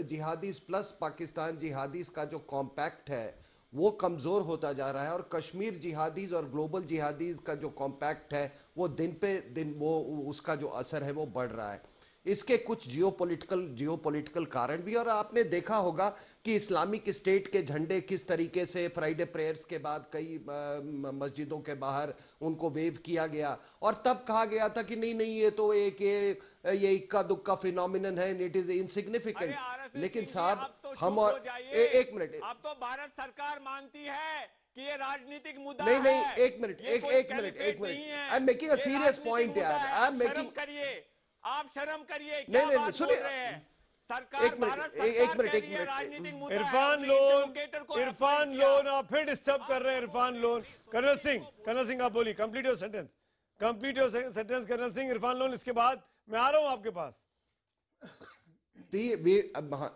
jihadis plus Pakistan jihadis का जो कॉम्पैक्ट है वो कमज़ोर होता जा रहा है, और कश्मीर जिहादीज और ग्लोबल जिहादीज का जो कॉम्पैक्ट है वो दिन पे दिन वो उसका जो असर है वो बढ़ रहा है। इसके कुछ जियोपॉलिटिकल कारण भी, और आपने देखा होगा कि इस्लामिक स्टेट के झंडे किस तरीके से फ्राइडे प्रेयर्स के बाद कई मस्जिदों के बाहर उनको वेव किया गया, और तब कहा गया था कि नहीं ये तो ये इक्का दुक्का फिनोमिनन है, इट इज इनसिग्निफिकेंट। लेकिन साहब हम और एक मिनट, अब तो भारत सरकार मानती है कि ये राजनीतिक मुद्दा नहीं एक minute I am making a serious point यार, आई एम मेकिंग, आप शर्म करिए, नहीं सुनिए, सरकार एक मिनट इरफान लोन आप फिर डिस्टर्ब कर रहे हैं। इरफान लोन, कर्नल सिंह आप बोलिए, complete your sentence. Complete your sentence colonel Singh. Irfan Lone, इसके बाद मैं आ रहा हूं आपके पास।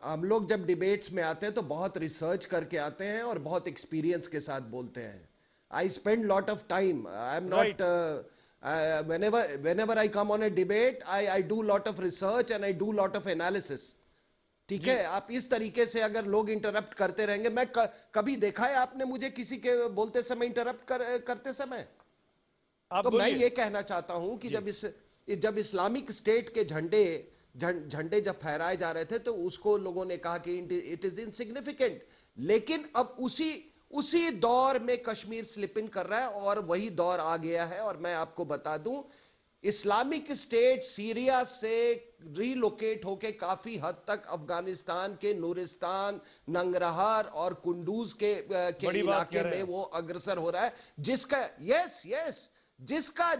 हम लोग जब डिबेट्स में आते हैं तो बहुत रिसर्च करके आते हैं और बहुत एक्सपीरियंस के साथ बोलते हैं। I spend lot of time, I am not whenever I come on a debate, I do lot of research and I do lot of analysis. ठीक है, आप इस तरीके से अगर लोग इंटरप्ट करते रहेंगे, मैं कभी देखा है आपने मुझे किसी के बोलते समय इंटरप्ट करते समय? तो मैं ये कहना चाहता हूं कि जब इस्लामिक स्टेट के झंडे जब फहराए जा रहे थे तो उसको लोगों ने कहा कि इट इज इनसिग्निफिकेंट, लेकिन अब उसी दौर में कश्मीर स्लिपिंग कर रहा है और वही दौर आ गया है। और मैं आपको बता दूं, इस्लामिक स्टेट सीरिया से रीलोकेट होके काफी हद तक अफगानिस्तान के नूरिस्तान, नंगरहार और कुंडूज के इलाके में वो अग्रसर हो रहा है,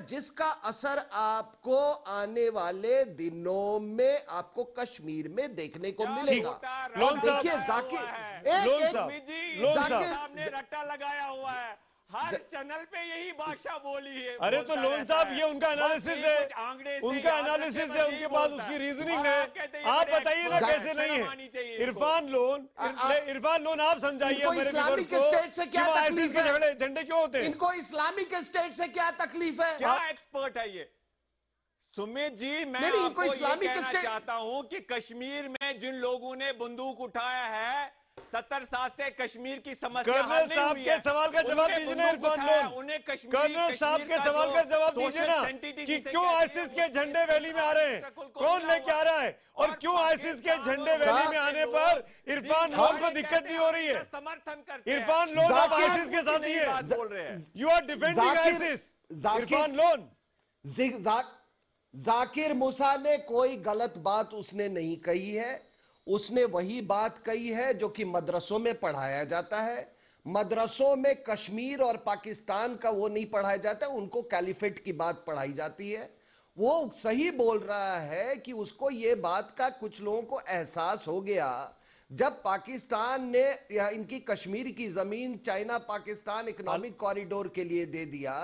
जिसका असर आपको आने वाले दिनों में आपको कश्मीर में देखने को मिलेगा। देखिए जाकिर ने रट्टा लगाया हुआ है, हर चैनल पे यही भाषा बोली है। अरे तो लोन साहब, ये उनका एनालिसिस है, उनके पास उसकी रीजनिंग है। आप बताइए ना कैसे नहीं है। इरफान लोन आप समझाइए मेरे व्यूअर्स को कि आईसिस के झंडे क्यों होते हैं। इनको इस्लामिक स्टेट से क्या तकलीफ है? क्या एक्सपर्ट है ये? सुमित जी, मैं आपको ये कहना चाहता हूं कि कश्मीर में जिन लोगों ने बंदूक उठाया है 70 साल से कश्मीर की समस्या कर्नल साहब के सवाल का जवाब दीजिए ना इरफान लोन। कर्नल साहब के सवाल का जवाब दीजिए ना कि क्यों आईसिस के झंडे वैली में आ रहे हैं, कौन लेके आ रहा है, और क्यों आईसिस के झंडे वैली में आने पर इरफान लोन को दिक्कत नहीं हो रही है। समर्थन करते हैं। इरफान लोन आप आईसिस के साथ ही है, बोल रहे हैं। You are defending ISIS. Irfan Lone, Zakir Musa ने कोई गलत बात उसने नहीं कही है, उसने वही बात कही है जो कि मदरसों में पढ़ाया जाता है। मदरसों में कश्मीर और पाकिस्तान का वो नहीं पढ़ाया जाता, उनको कैलिफेट की बात पढ़ाई जाती है। वो सही बोल रहा है कि उसको ये बात का कुछ लोगों को एहसास हो गया जब पाकिस्तान ने इनकी कश्मीर की जमीन चाइना पाकिस्तान इकोनॉमिक कॉरिडोर के लिए दे दिया,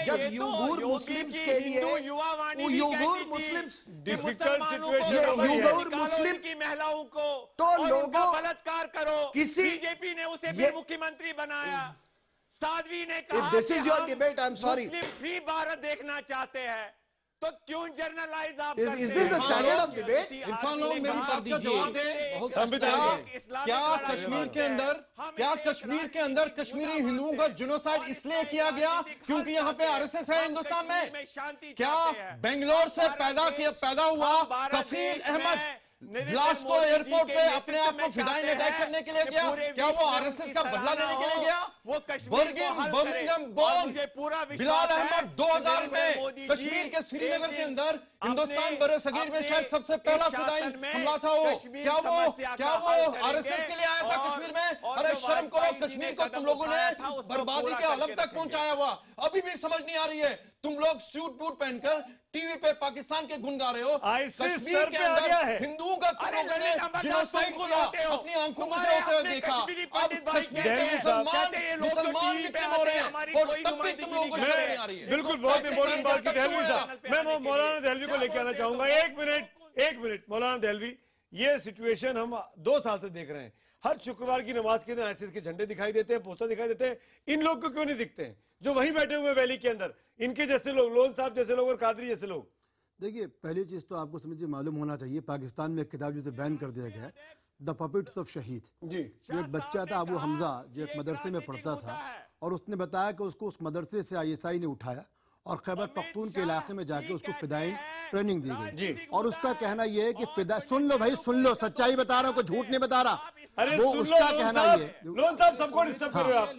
जब यूगुर मुस्लिम्स के लिए यूगुर मुस्लिम्स डिफिकल्ट सिचुएशन यूगुर मुस्लिम की महिलाओं को तो लोगों बलात्कार करो, बीजेपी ने उसे भी मुख्यमंत्री बनाया। साध्वी ने कहा this is your debate, I am sorry, Muslim free Bharat देखना चाहते हैं, तो क्यों जर्नलाइज आप करते हैं? Standard of debate. इरफान लोग मेरी बात का जवाब दें। क्या कश्मीर के अंदर कश्मीरी हिंदुओं का जिनोसाइड इसलिए किया गया क्योंकि यहाँ पे आरएसएस है हिंदुस्तान में? क्या बेंगलोर से पैदा हुआ कफील अहमद ग्लासगो एयरपोर्ट पे अपने आप को फिदाइन अटैक करने के लिए गया? क्या वो आरएसएस का बदला लेने के लिए गया? बर्मिंघम बॉर्न बिलाल अहमद 2000 में कश्मीर के श्रीनगर के अंदर हिंदुस्तान बरे सगीर में शायद सबसे पहला फिदाइन हमला था वो। क्या वो आरएसएस के लिए आया था कश्मीर में? अरे शर्म करो, कश्मीर को तुम लोगों ने बर्बादी के आलम तक पहुंचाया हुआ। अभी भी समझ नहीं आ रही है, तुम लोग सूट बूट पहनकर टीवी पे पाकिस्तान के गुण गा रहे हो। कश्मीर के अंदर हिंदुओं का तुम लोगों ने जिनोसाइड किया, अपनी आंखों से होते हुए देखा। अब कश्मीर के मुसलमान भी क्यों हो रहे हैं और तब भी तुम लोगों को शर्म नहीं आ रही है। बिल्कुल, बहुत इंपॉर्टेंट बात की दहलवी साहब, मैं मौलाना दहलवी को लेकर आना चाहूंगा। एक मिनट मौलाना दहलवी, ये सिचुएशन हम 2 साल से देख रहे हैं। हर शुक्रवार की नमाज के दिन आईसिस के झंडे दिखाई देते हैं, पोस्टर दिखाई देते हैं। इन लोग को क्यों नहीं दिखते हैं जो वहीं बैठे हुए वैली के अंदर, इनके जैसे लोग, लोन साहब जैसे लोग और कादरी जैसे लोग? देखिए, पहली चीज तो आपको समझिए मालूम होना चाहिए, पाकिस्तान में एक किताब जिसे बैन कर दिया गया है, द पपेट्स ऑफ शहीद। जी, जो एक बच्चा था अबू हमजा, जो एक मदरसे में पढ़ता था, और उसने बताया कि उसको उस मदरसे से आईएसआई ने उठाया और खैबर पख्तून के इलाके में जाके उसको फिदाइन ट्रेनिंग दी गई। और उसका कहना यह है कि फिदा, सुन लो भाई, सुन लो, सच्चाई बता रहा हूँ, कोई झूठ नहीं बता रहा। अरे वो उसका कहना ये, लोन साहब सबको डिस्टर्ब कर रहे हो आप।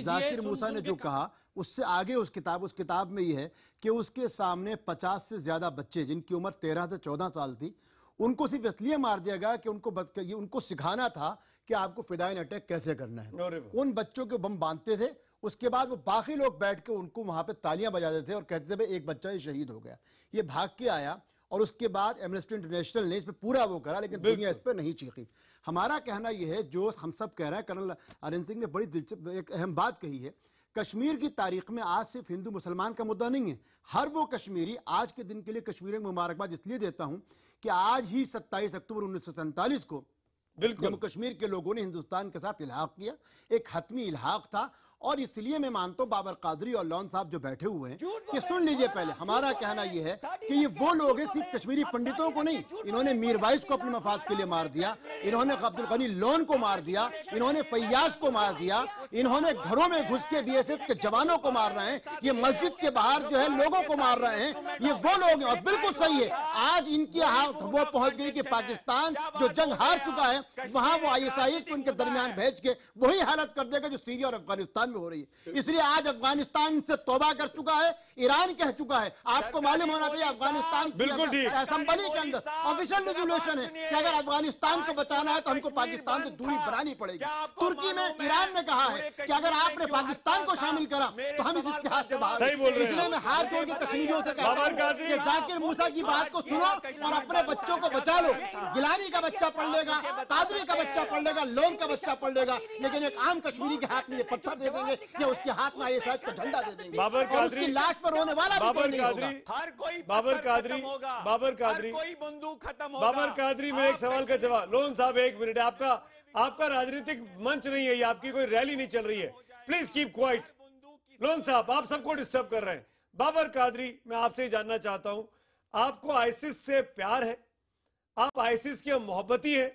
जाकिर मूसा ने जो कहा उससे आगे उस किताब में ये है कि उसके सामने 50 से ज्यादा बच्चे जिनकी उम्र 13 से 14 साल थी, उनको सिर्फ इसलिए मार दिया गया कि उनको सिखाना था कि आपको फिदाइन अटैक कैसे करना है। उन बच्चों के बम बांधते थे, उसके बाद वो बाकी लोग बैठ के उनको वहां पे तालियां बजाते थे और कहते थे भाई एक बच्चा ही शहीद हो गया। ये भाग के आया और उसके बाद एमनेस्टी इंटरनेशनल ने इस पे पूरा वो करा, लेकिन दुनिया इस पे नहीं चीखी। हमारा कहना यह है, जो हम सब कह रहे हैं, कर्नल आर्यन सिंह ने बड़ी दिलचस्प एक अहम बात कही है कश्मीर की तारीख में आज सिर्फ हिंदू मुसलमान का मुद्दा नहीं है। हर वो कश्मीरी, आज के दिन के लिए कश्मीर में मुबारकबाद इसलिए देता हूं कि आज ही 27 अक्टूबर 1947 को जम्मू कश्मीर के लोगों ने हिंदुस्तान के साथ इल्हाक किया। एक हतमी इल्हाक था, और इसलिए मैं मानता हूं बाबर कादरी और लॉन साहब जो बैठे हुए हैं कि सुन लीजिए, पहले हमारा कहना यह है कि ये वो लोग हैं, सिर्फ कश्मीरी पंडितों को नहीं, इन्होंने मीरवाइज को अपने मफाद के लिए मार दिया, इन्होंने अब्दुल गनी लोन को मार दिया, इन्होंने फैयाज को मार दिया, इन्होंने घरों में घुस के बीएसएफ के जवानों को मार रहे हैं, ये मस्जिद के बाहर जो है लोगों को मार रहे हैं। ये वो लोग हैं, और बिल्कुल सही है, आज इनकी हालत वो पहुंच गई कि पाकिस्तान जो जंग हार चुका है, वहां वो ISIS को इनके दरमियान भेज के वही हालत कर देगा जो सीरिया और अफगानिस्तान में हो रही है। इसलिए आज अफगानिस्तान से तौबा कर चुका है, ईरान कह चुका है। आपको मालूम होना चाहिए अफगानिस्तान बिल्कुल ठीक असेंबली के अंदर ऑफिशियल रेजोल्यूशन है कि अगर अफगानिस्तान को बचाना है तो हमको पाकिस्तान से दूरी बनानी पड़ेगी। तुर्की में ईरान ने कहा है कि अगर आपने पाकिस्तान को शामिल करा तो हम इस इतिहास से बाहर। सही बोल रहे हैं। इसलिए मैं हाथ जोड़ के कश्मीरियों से कहता हूं कि जाकिर मूसा की बात को सुनो और अपने बच्चों को बचा लो। गिलानी का बच्चा पढ़ लेगा, कादरी का बच्चा पढ़ लेगा, लोन का बच्चा पढ़ लेगा, लेकिन एक आम कश्मीरी के हाथ में ये पत्थर दे देंगे या उसके हाथ में ISIS का झंडा दे देंगे। बाबर कादरी लाश पर रोने वाला बाबर कादरी हर कोई बाबर कादरी बाबर कादरी कोई बंदूक खत्म होगा। बाबर कादरी मेरे एक सवाल का जवाब। लोन साहब एक मिनट, आपका राजनीतिक मंच नहीं है, ये आपकी कोई रैली नहीं चल रही है, प्लीज कीप क्वाइट। लोन साहब आप सबको डिस्टर्ब कर रहे हैं। बाबर कादरी मैं आपसे ही जानना चाहता हूं, आपको आईसिस से प्यार है? आप आईसिस के मोहब्बती है?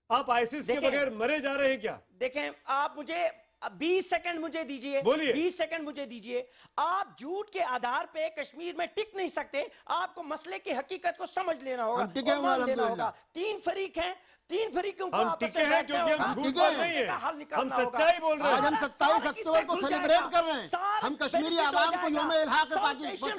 आप आईसिस के बगैर मरे जा रहे हैं क्या? देखें, आप मुझे 20 सेकंड मुझे दीजिए, बोलिए। 20 सेकंड मुझे दीजिए। आप झूठ के आधार पे कश्मीर में टिक नहीं सकते, आपको मसले की हकीकत को समझ लेना होगा, मान लेना होगा। 3 फरीक हैं, 3 फरीकों को हम टिके हैं क्योंकि हम झूठ बोल नहीं है, हम सच्चाई बोल रहे हैं। आज हम 27 अक्टूबर को सेलिब्रेट कर रहे हैं। हम कश्मीरी आवाम को यौम इल्हाक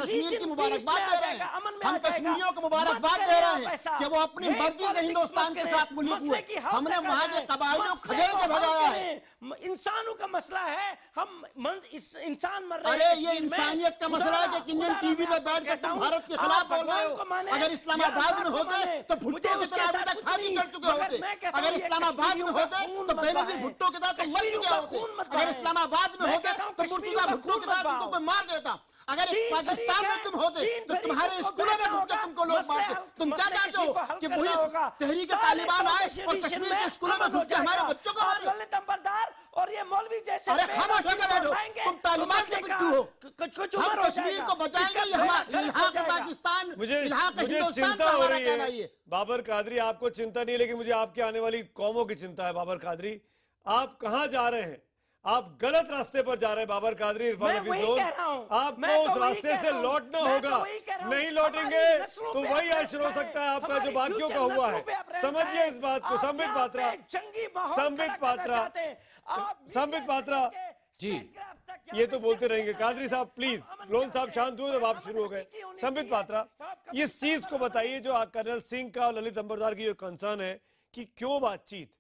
कश्मीर की मुबारकबाद दे रहे हैं। हम कश्मीरियों को मुबारकबाद दे रहे हैं कि वो अपनी मर्जी से हिंदुस्तान के साथ मुल्क हुए। हमने वहां के कबायलियों को खदेड़ के भगाया है। इंसानों का मसला है, हम इंसान मर रहे हैं। अरे ये इंसानियत का मसला है कि इंडियन टीवी पे बैठकर तुम भारत के खिलाफ बोल रहे हो। अगर इस्लामाबाद में होते तो भुट्टो की तरह अभी तक फांसी चढ़ चुके होते। अगर इस्लामाबाद में होते तो बेनजीर भुट्टो के साथ मर चुके होते। अगर इस्लामाबाद में होते तो मुर्तजा भुट्टो के साथ उनको कोई मार देता। अगर पाकिस्तान में तुम होते तो तुम्हारे स्कूलों में घुस के तुमको लोग मारते। तुम क्या चाहते हो कि वही तहरीक तालिबान आए और कश्मीर के स्कूलों में घुस के हमारे बच्चों को मारे? और ये मौलवी जैसे अरे खामोश होकर बैठो, तुम तालिबान के पिट्ठू हो। हम कश्मीर को बचाएंगे, ये हमारा इल्हाक पाकिस्तान, मुझे चिंता हो रही है। बाबर कादरी आपको चिंता नहीं, लेकिन मुझे आपके आने वाली कौमों की चिंता है। बाबर कादरी आप कहां जा रहे हैं? आप गलत रास्ते पर जा रहे हैं बाबर कादरी। इरफान हफीज लोन, आपको उस रास्ते से लौटना होगा। नहीं लौटेंगे तो वही अशर हो सकता है आपका जो बाकियों का हुआ है। समझिए इस बात को। संबित पात्रा, संबित पात्रा, संबित पात्रा जी, ये तो बोलते रहेंगे। कादरी साहब प्लीज, लोन साहब शांत हुए जब आप शुरू हो गए। संबित पात्रा, इस चीज को बताइए जो कर्नल सिंह का और ललित अंबरदार की जो कंसर्न है कि क्यों बातचीत,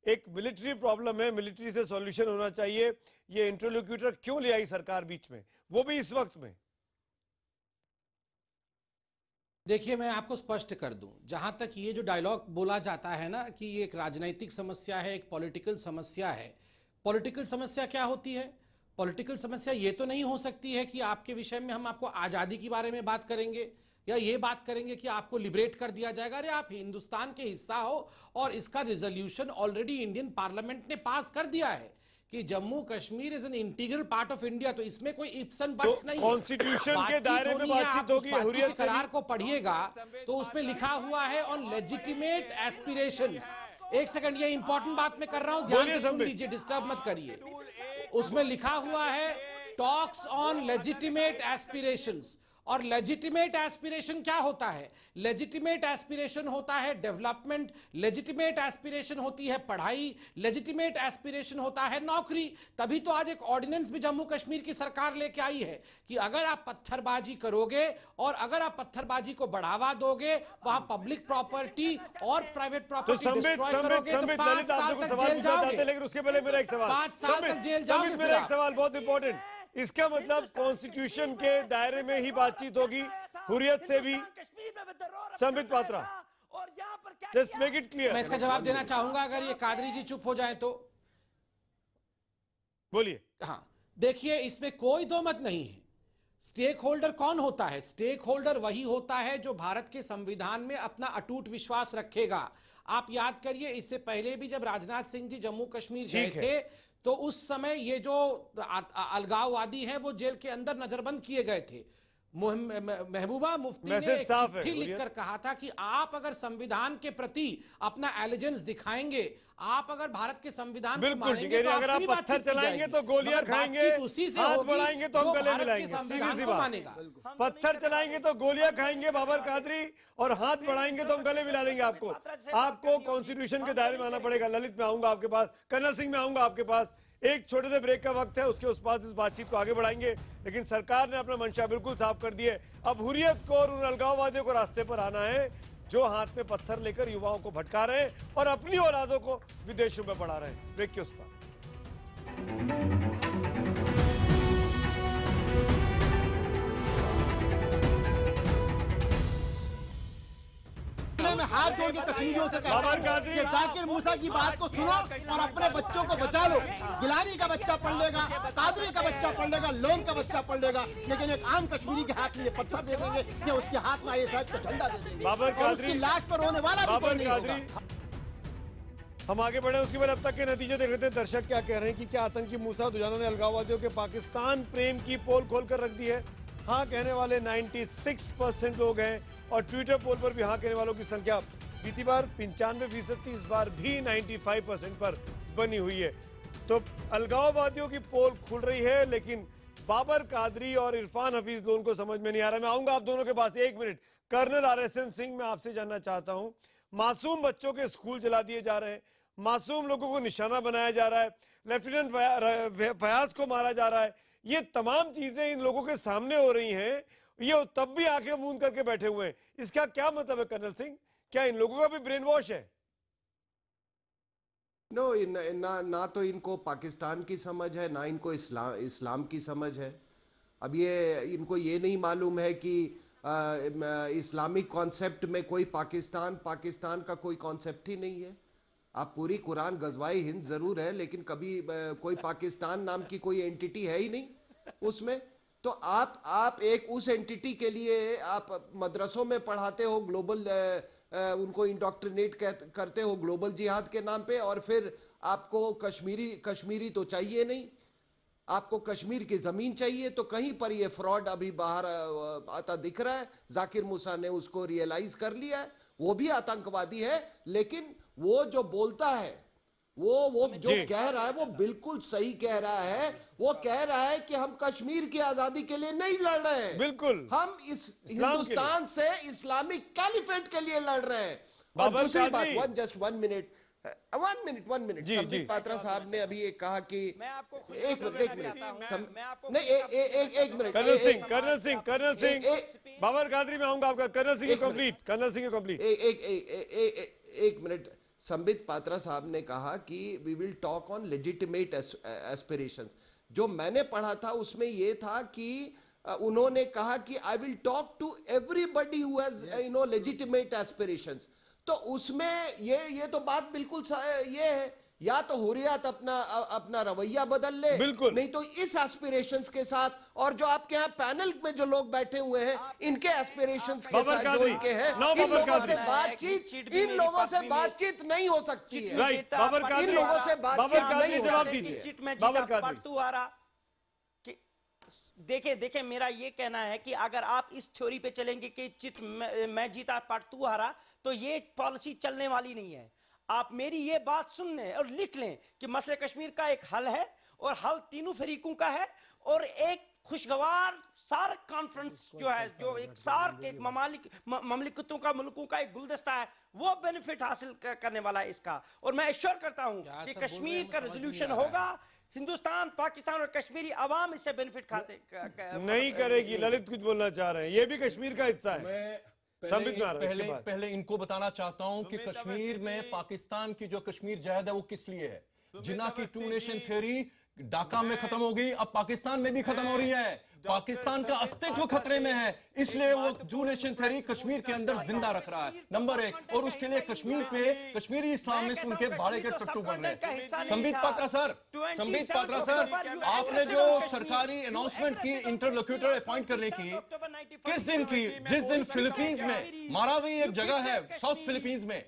एक मिलिट्री प्रॉब्लम है, मिलिट्री से सॉल्यूशन होना चाहिए, ये इंटरलोक्यूटर क्यों ले आई सरकार बीच में, वो भी इस वक्त में? देखिए, मैं आपको स्पष्ट कर दूं, जहां तक ये जो डायलॉग बोला जाता है ना कि ये एक राजनीतिक समस्या है, एक पॉलिटिकल समस्या है। पॉलिटिकल समस्या क्या होती है? पॉलिटिकल समस्या ये तो नहीं हो सकती है कि आपके विषय में हम आपको आज़ादी के बारे में बात करेंगे या ये बात करेंगे कि आपको लिबरेट कर दिया जाएगा। अरे आप हिंदुस्तान के हिस्सा हो और इसका रिजोल्यूशन ऑलरेडी इंडियन पार्लियामेंट ने पास कर दिया है कि Jammu Kashmir is an integral part of India. तो इसमें कोई इफ्स एंड बट्स नहीं है। कॉन्स्टिट्यूशन के दायरे में बातचीत होगी। हुर्रियत करार को पढ़िएगा तो उसमें लिखा हुआ है ऑन लेजिटिमेट एस्पिरेशंस। एक सेकंड, ये इंपॉर्टेंट बात मैं कर रहा हूं, ध्यान से सुन लीजिए, डिस्टर्ब मत करिए। उसमें लिखा हुआ है टॉक्स ऑन लेजिटिमेट एस्पिरेशंस। और लेजिटिमेट एस्पिरेशन क्या होता है? लेजिटिमेट एस्पिरेशन होता है डेवलपमेंट, लेजिटिमेट एस्पिरेशन होती है पढ़ाई, लेजिटिमेट एस्पिरेशन होता है नौकरी। तभी तो आज एक ऑर्डिनेंस भी जम्मू कश्मीर की सरकार लेके आई है कि अगर आप पत्थरबाजी करोगे और अगर आप पत्थरबाजी को बढ़ावा दोगे, वहां पब्लिक प्रॉपर्टी और प्राइवेट प्रॉपर्टी डिस्ट्रॉय करोगे तो 5 साल तक जेल जाओगे। लेकिन उसके पहले मेरा एक सवाल, 5 साल तक जेल जाओगे। मेरा एक सवाल बहुत इंपॉर्टेंट, इसका मतलब कॉन्स्टिट्यूशन के दायरे में ही बातचीत होगी, हुर्रियत से भी? Sambit Patra, just make it clear. मैं इसका जवाब देना चाहूंगा अगर ये कादरी जी चुप हो जाए तो। बोलिए। हाँ, देखिए, इसमें कोई दो मत नहीं है। स्टेक होल्डर कौन होता है? स्टेक होल्डर वही होता है जो भारत के संविधान में अपना अटूट विश्वास रखेगा। आप याद करिए, इससे पहले भी जब राजनाथ सिंह जी जम्मू कश्मीर गए थे तो उस समय ये जो अलगाववादी हैं वो जेल के अंदर नजरबंद किए गए थे। महबूबा मुफ्ती ने एक चिट्ठी लिखकर कहा था कि आप अगर संविधान के प्रति अपना एलिजेंस दिखाएंगे, आप अगर भारत के संविधान को मानेंगे, तो अगर आप पत्थर चलाएंगे तो गोलियां खाएंगे, हाथ बढ़ाएंगे तो हम गले मिलाएंगे, सीधी सी बात। पत्थर चलाएंगे तो गोलियां खाएंगे बाबर कादरी, और हाथ बढ़ाएंगे तो हम गले मिला लेंगे आपको। आपको कॉन्स्टिट्यूशन के दायरे में आना पड़ेगा। ललित में आऊंगा आपके पास, कर्नल सिंह में आऊंगा आपके पास। एक छोटे से ब्रेक का वक्त है, उसके उस पास इस बातचीत को आगे बढ़ाएंगे। लेकिन सरकार ने अपना मंशा बिल्कुल साफ कर दिया है। अब हुर्रियत को और उन अलगाववादियों को रास्ते पर आना है जो हाथ में पत्थर लेकर युवाओं को भटका रहे हैं और अपनी औलादों को विदेशों में बढ़ा रहे हैं। ब्रेक के उस पर मैं हाथ जोड़ के कश्मीरियों से कहता हूं कि जाकिर मूसा की बात को सुनो और अपने बच्चों को बचा लो। गिलानी का बच्चा पढ़ लेगा, कादरी का बच्चा पढ़ लेगा, लोन का बच्चा पढ़ लेगा, लेकिन एक आम कश्मीरी के हाथ में ये पत्थर दे देंगे या उसके हाथ में आईएसआई का झंडा दे देंगे और उसकी लाश पर रोने वाला भी कोई नहीं होगा। हम आगे बढ़े, उसके बाद अब तक के नतीजे देख लेते हैं। दर्शक क्या कह रहे हैं कि क्या आतंकी मूसा दुजाना ने अलगाववादियों के पाकिस्तान प्रेम की पोल खोलकर रख दी है? हाँ कहने वाले 96% लोग हैं और ट्विटर पोल पर भी हाँ कहने वालों की संख्या बीती बार 95% थी, इस बार भी 95% पर बनी हुई है। तो अलगाववादियों की पोल खुल रही है, लेकिन बाबर कादरी और इरफान हफीज लोगों को समझ में नहीं आ रहा। मैं आऊंगा आप दोनों के पास, एक मिनट। कर्नल RSN सिंह, मैं आपसे जानना चाहता हूं, मासूम बच्चों के स्कूल जला दिए जा रहे हैं, मासूम लोगों को निशाना बनाया जा रहा है, लेफ्टिनेंट फयाज को मारा जा रहा है, ये तमाम चीजें इन लोगों के सामने हो रही हैं, ये तब भी आंखें मूंद करके बैठे हुए हैं। इसका क्या मतलब है कर्नल सिंह? क्या इन लोगों का भी ब्रेन वॉश है? ना तो इनको पाकिस्तान की समझ है, ना इनको इस्लाम की समझ है। अब ये इनको ये नहीं मालूम है कि इस्लामिक कॉन्सेप्ट में कोई पाकिस्तान का कोई कॉन्सेप्ट ही नहीं है। आप पूरी कुरान गजवाई हिंद जरूर है, लेकिन कभी कोई पाकिस्तान नाम की कोई एंटिटी है ही नहीं उसमें। तो आप एक उस एंटिटी के लिए आप मदरसों में पढ़ाते हो, ग्लोबल उनको इंडोक्ट्रिनेट करते हो ग्लोबल जिहाद के नाम पे, और फिर आपको कश्मीरी तो चाहिए नहीं, आपको कश्मीर की जमीन चाहिए। तो कहीं पर ये फ्रॉड अभी बाहर आता दिख रहा है। जाकिर मूसा ने उसको रियलाइज कर लिया है, वो भी आतंकवादी है, लेकिन वो जो बोलता है, वो जो कह रहा है वो बिल्कुल सही कह रहा है। वो कह रहा है कि हम कश्मीर की आजादी के लिए नहीं लड़ रहे हैं, बिल्कुल हम इस हिंदुस्तान से इस्लामिक कैलिफेट के लिए लड़ रहे हैं। दूसरी बात, just one minute Sambit Patra sahab ने अभी एक कहा कि एक मिनट कर्नल सिंह बाबर कादरी में आऊंगा आपका। कर्नल सिंह कंप्लीट एक मिनट। संबित पात्रा साहब ने कहा कि we will talk on legitimate aspirations. जो मैंने पढ़ा था उसमें यह था कि उन्होंने कहा कि I will talk to everybody who has legitimate aspirations. तो उसमें ये तो बात बिल्कुल ये है, या तो हुर्रियत अपना रवैया बदल ले, बिल्कुल नहीं तो इस एस्पिरेशंस के साथ, और जो आपके यहाँ पैनल में जो लोग बैठे हुए हैं इनके एस्पिरेशंस के साथ जो इनके हैं, इन लोगों से बातचीत नहीं हो सकती है। राइट, बाबर कादरी जवाब दीजिए। बाबर कादरी, देखिए मेरा ये कहना है कि अगर आप इस थ्योरी पे चलेंगे कि चिट मैं जीता पार्ट 2 हारा, तो ये पॉलिसी चलने वाली नहीं है। आप मेरी ये बात सुन लें और लिख लें कि मसले कश्मीर का एक हल है, और हल तीनों फरीकों का है, और एक खुशगवार सार्क कॉन्फ्रेंस जो है, जो एक सार्क एक ममलिकतों का मुल्कों का एक गुलदस्ता है, वो बेनिफिट हासिल करने वाला है इसका। और मैं एश्योर करता हूं कि कश्मीर का रेजोल्यूशन होगा, हिंदुस्तान, पाकिस्तान और कश्मीरी अवाम इससे बेनिफिट नहीं करेगी। ललित कुछ बोलना चाह रहे हैं, ये भी कश्मीर का हिस्सा है। पहले इनको बताना चाहता हूं कि कश्मीर में पाकिस्तान की जो कश्मीर जहद है वो किस लिए है। जिन्ना की 2 नेशन थ्योरी ढाका में खत्म हो गई, अब पाकिस्तान में भी खत्म हो रही है। पाकिस्तान का अस्तित्व खतरे में है, इसलिए वो टू नेशन थ्योरी कश्मीर के अंदर जिंदा रख रहा है, नंबर 1। और उसके लिए कश्मीर पे कश्मीरी इस्लामिस्ट उनके भाड़े के टट्टू बन रहे हैं। संबित पात्रा सर, आपने जो सरकारी अनाउंसमेंट की इंटरलोक्यूटर अपॉइंट करने की, किस दिन की? जिस दिन फिलीपींस में, मारावी एक जगह है साउथ फिलीपींस में,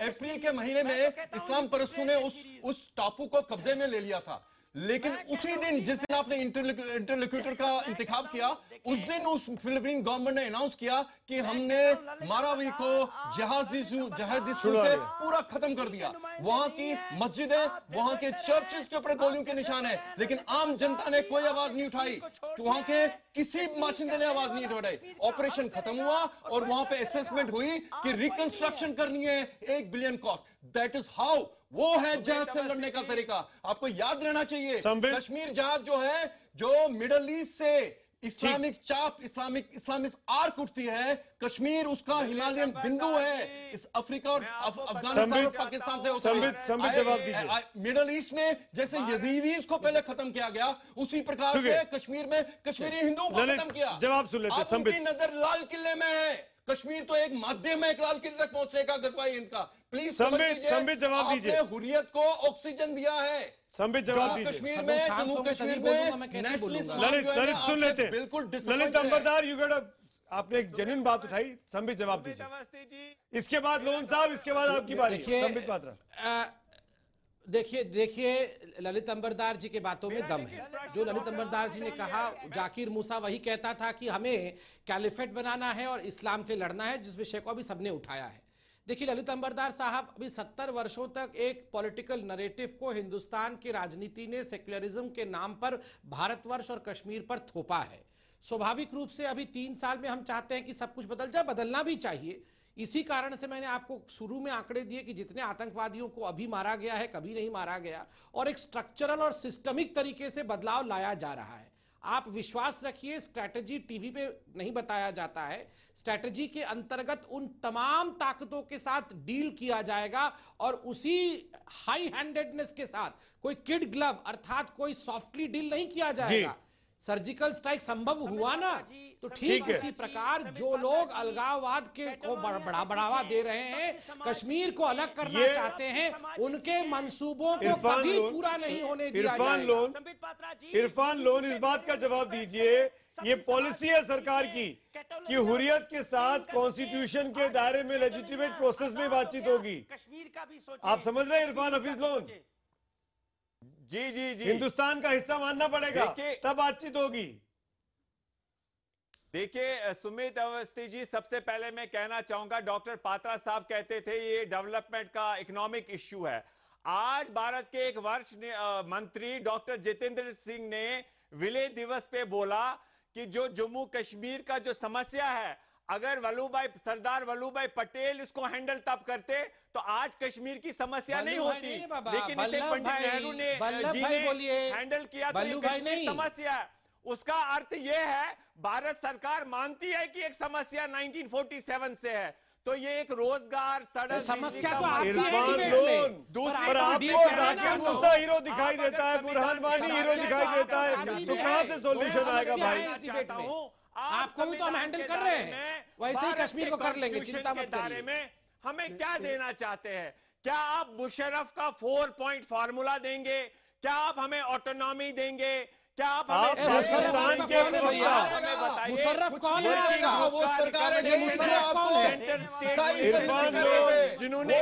अप्रैल के महीने में इस्लाम परस्तों ने उस टापू को कब्जे में ले लिया था। लेकिन उसी दिन जिस दिन आपने इंटरलोक्यूटर का इंतखाब किया, उस दिन उस फिलीपीन गवर्नमेंट ने अनाउंस किया कि हमने मारावी को जहादी से पूरा खत्म कर दिया। वहां की मस्जिदें, वहां के चर्चेस के ऊपर गोलियों के निशान है, लेकिन आम जनता ने कोई आवाज नहीं उठाई। वहां के किसी बाशिंदे ने आवाज नहीं उठाई। ऑपरेशन खत्म हुआ और वहां पे असेसमेंट हुई कि रिकंस्ट्रक्शन करनी है, 1 billion cost. That is how, वो है जहाज से लड़ने का तरीका। आपको याद रहना चाहिए, कश्मीर जहाज जो है, जो मिडल ईस्ट से इस्लामिक चाप, इस्लामिक आर्क उठती है, कश्मीर उसका हिमालयन बिंदु है। इस अफ्रीका और अफगानिस्तान और पाकिस्तान से संबित जवाब दीजिए। मिडल ईस्ट में जैसे यजीदीज को पहले खत्म किया गया, उसी प्रकार से कश्मीर में कश्मीरी हिंदुओं को खत्म किया। जवाब सुन लेते। संबित की नजर लाल किले में है, कश्मीर तो एक माध्यम है लाल किले तक पहुंचने का, गजवाई हिंद का। प्लीज संबित जवाब दीजिए। हुर्रियत को ऑक्सीजन दिया है। संबित जवाब दीजिए। कश्मीर में, जम्मू कश्मीर में नेशनलिस्ट ललित सुन लेते हैं। बिल्कुल ललित अंबरदार, यू गॉट, आपने एक जेन्युइन बात उठाई। संबित जवाब दीजिए, इसके बाद लोन साहब, इसके बाद आपकी बारी। संबित पात्रा, देखिए ललित अंबरदार जी के बातों में दम है। जो ललित अंबरदार जी ने कहा, जाकिर मूसा वही कहता था कि हमें कैलिफेट बनाना है और इस्लाम के लड़ना है, जिस विषय को अभी सबने उठाया है। देखिए ललित अंबरदार साहब, अभी 70 वर्षों तक एक पॉलिटिकल नरेटिव को हिंदुस्तान की राजनीति ने सेक्युलरिज्म के नाम पर भारतवर्ष और कश्मीर पर थोपा है। स्वाभाविक रूप से अभी 3 साल में हम चाहते हैं कि सब कुछ बदल जाए, बदलना भी चाहिए। इसी कारण से मैंने आपको शुरू में आंकड़े दिए कि जितने आतंकवादियों को अभी मारा गया है, कभी नहीं मारा गया, और एक स्ट्रक्चरल और सिस्टमिक तरीके से बदलाव लाया जा रहा है। आप विश्वास रखिए, स्ट्रैटेजी टीवी पे नहीं बताया जाता है। स्ट्रैटेजी के अंतर्गत उन तमाम ताकतों के साथ डील किया जाएगा और उसी हाई हैंडेडनेस के साथ, कोई किड ग्लव अर्थात कोई सॉफ्टली डील नहीं किया जाएगा। सर्जिकल स्ट्राइक संभव हुआ ना, तो ठीक इसी प्रकार जो लोग अलगाववाद को बढ़ावा दे रहे हैं, कश्मीर को अलग करना चाहते हैं, उनके मंसूबों को कभी पूरा नहीं होने दिया जाएगा। इरफान लोन, इस बात का जवाब दीजिए, ये पॉलिसी है सरकार की कि हुर्रियत के साथ कॉन्स्टिट्यूशन के दायरे में लेजिटिमेट प्रोसेस में बातचीत होगी। आप समझ रहे हैं इरफान हफीज लोन? जी जी जी, हिंदुस्तान का हिस्सा मानना पड़ेगा, तब बातचीत होगी। देखिए सुमित अवस्थी जी, सबसे पहले मैं कहना चाहूंगा, डॉक्टर पात्रा साहब कहते थे ये डेवलपमेंट का इकोनॉमिक इश्यू है। आज भारत के एक वरिष्ठ मंत्री डॉक्टर जितेंद्र सिंह ने विलय दिवस पे बोला कि जो जम्मू कश्मीर का जो समस्या है, अगर सरदार वल्लभ भाई पटेल इसको हैंडल तब करते तो आज कश्मीर की समस्या नहीं होती, लेकिन इसे पंडित नेहरू ने हैंडल किया तो ये समस्या है। उसका अर्थ यह है, भारत सरकार मानती है कि एक समस्या 1947 से है, तो ये एक रोजगार, सड़क, समस्या तो आपको जाकिर मूसा हीरो दिखाई देता है, बुरहान वानी हीरो दिखाई देता है, तो कहां से सॉल्यूशन आएगा भाई? आपको भी तो हम हैंडल कर रहे हैं, वैसे ही कश्मीर को कर लेंगे, चिंता मत करिए। हमें क्या देना चाहते हैं? क्या आप मुशर्रफ का 4 पॉइंट फार्मूला देंगे? क्या आप हमें ऑटोनॉमी देंगे? क्या आप पाकिस्तान के मुशर्रफ कौन है? वो सरकार है, मुशर्रफ कौन है? जिन्होंने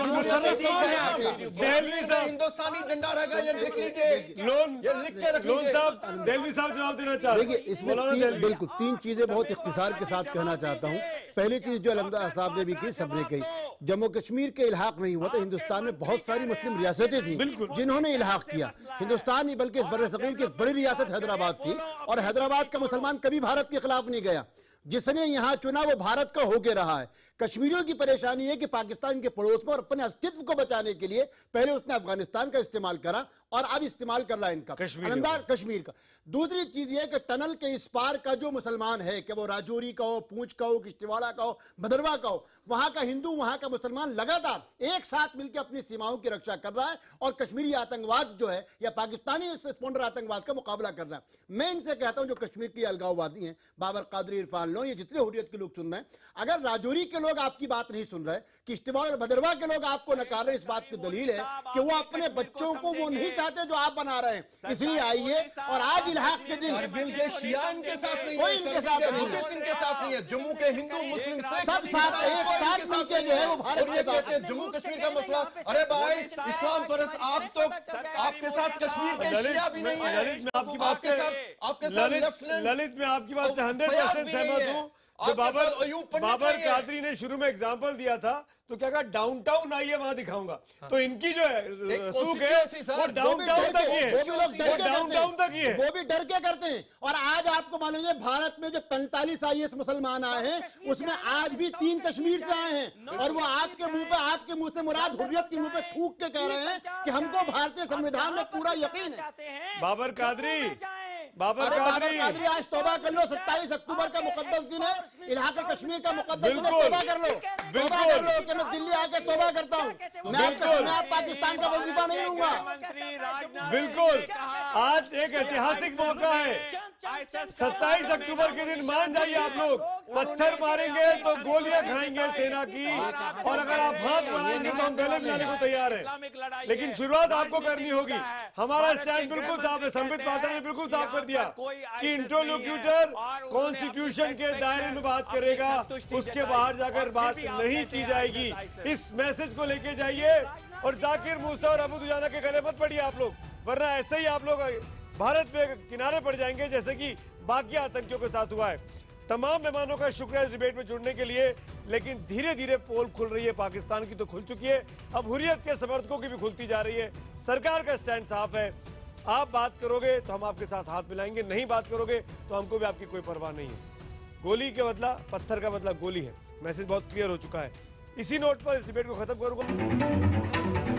मुशर्रफ कौन है? देहलवी साहब, हिंदुस्तानी झंडा रहेगा, ये लिख लीजिए। लोन लिख के रख लोन साहब, देहलवी साहब जवाब देना चाहते हैं। देखिए इसमें बिल्कुल 3 चीजें बहुत इख्तिसार के साथ कहना चाहता हूँ। पहली चीज जो अलहमद साहब ने भी की, सबने कही, जम्मू कश्मीर के इल्हाक नहीं हुआ तो हिंदुस्तान में बहुत सारी मुस्लिम रियासतें थी जिन्होंने इल्हाक किया। हिंदुस्तान ही बल्कि बर्र-ए-सग़ीर की एक बड़ी रियासत हैदराबाद थी, और हैदराबाद का मुसलमान कभी भारत के खिलाफ नहीं गया। जिसने यहाँ चुना वो भारत का होके रहा है। कश्मीरियों की परेशानी है कि पाकिस्तान के पड़ोस में और अपने अस्तित्व को बचाने के लिए पहले उसने अफगानिस्तान का इस्तेमाल करा और अब इस्तेमाल कर रहा है इनका कश्मीर का। दूसरी चीज यह कि टनल के इस पार का जो मुसलमान है, कि वो राजौरी का हो, पूंछ का हो, किश्तवाड़ा का हो, भदरवा का हो, वहां का हिंदू, वहां का मुसलमान लगातार एक साथ मिलकर अपनी सीमाओं की रक्षा कर रहा है और कश्मीरी आतंकवाद जो है या पाकिस्तानी स्पॉन्सर आतंकवाद का मुकाबला कर रहा है। मैं इनसे कहता हूं जो कश्मीर की अलगाववादी हैं, बाबर कादरी, इरफान लोन, ये जितने हुर्रियत के लोग सुन रहे हैं, अगर राजौरी के लोग आपकी बात नहीं सुन रहे, किश्तवाड़ और भदरवा के लोग आपको नकार रहे, इस बात की दलील है कि वो अपने बच्चों को वो नहीं चाहते जो आप बना रहे हैं। इसलिए आइए और आज इल्हाक के दिन शिया इनके साथ नहीं है, कोई इनके साथ नहीं है, इनके साथ नहीं है, जम्मू के हिंदू मुस्लिम सब साथ एक साथ मिलकर जो है वो भारत के साथ है। जम्मू कश्मीर का मसला, अरे भाई इस्लाम परस आप तो आपके साथ कश्मीर के शिया भी नहीं है। ललित मैं आपकी बात से ललित मैं आपकी बात से 100% सहमत हूँ। जो बाबर कादरी ने शुरू में एग्जाम्पल दिया था तो क्या कहा, डाउनटाउन आइए वहां दिखाऊंगा। तो इनकी जो है सूख है वो डाउनटाउन तक ही है, वो डाउनटाउन तक ही है, वो भी डर के करते हैं। और आज आपको मालूम है भारत में जो 45 IAS मुसलमान आए हैं उसमें आज भी 3 कश्मीर से आए हैं और वो आपके मुंह से मुराद हुर्रियत के मुंह पे थूक के कह रहे हैं कि हमको भारतीय संविधान में पूरा यकीन है। बाबर कादरी आज तौबा कर लो, 27 अक्टूबर का मुकद्दस दिन है, इलाके कश्मीर का मुकद्दस दिन है, तौबा कर लो कि मैं दिल्ली आके तौबा करता हूँ, मैं पाकिस्तान का वजीफा नहीं लूंगा। बिल्कुल, आज एक ऐतिहासिक मौका है। 27 अक्टूबर के दिन मान जाइए आप लोग, पत्थर मारेंगे तो गोलियां खाएंगे सेना की, और अगर आप हाथ बढ़ाएंगे तो हम गले मिलाने को तैयार हैं। लेकिन शुरुआत आपको करनी होगी। हमारा स्टैंड बिल्कुल साफ है, संबित पात्रा ने बिल्कुल साफ कर दिया कि इंटरलोक्यूटर कॉन्स्टिट्यूशन के दायरे में बात करेगा, उसके बाहर जाकर बात नहीं की जाएगी। इस मैसेज को लेके जाइए और जाकिर मूसा और अबू दुजाना के गले मत पड़िए आप लोग, वरना ऐसे ही आप लोग भारत पे किनारे पड़ जाएंगे जैसे कि बाकी आतंकियों के साथ हुआ है। तमाम मेहमानों का शुक्रिया इस डिबेट में जुड़ने के लिए। लेकिन धीरे धीरे पोल खुल रही है, पाकिस्तान की तो खुल चुकी है, अब हुर्रियत के समर्थकों की भी खुलती जा रही है। सरकार का स्टैंड साफ है, आप बात करोगे तो हम आपके साथ हाथ मिलाएंगे, नहीं बात करोगे तो हमको भी आपकी कोई परवाह नहीं है। गोली के बदला पत्थर का बदला गोली है, मैसेज बहुत क्लियर हो चुका है। इसी नोट पर इस डिबेट को खत्म करूंगा।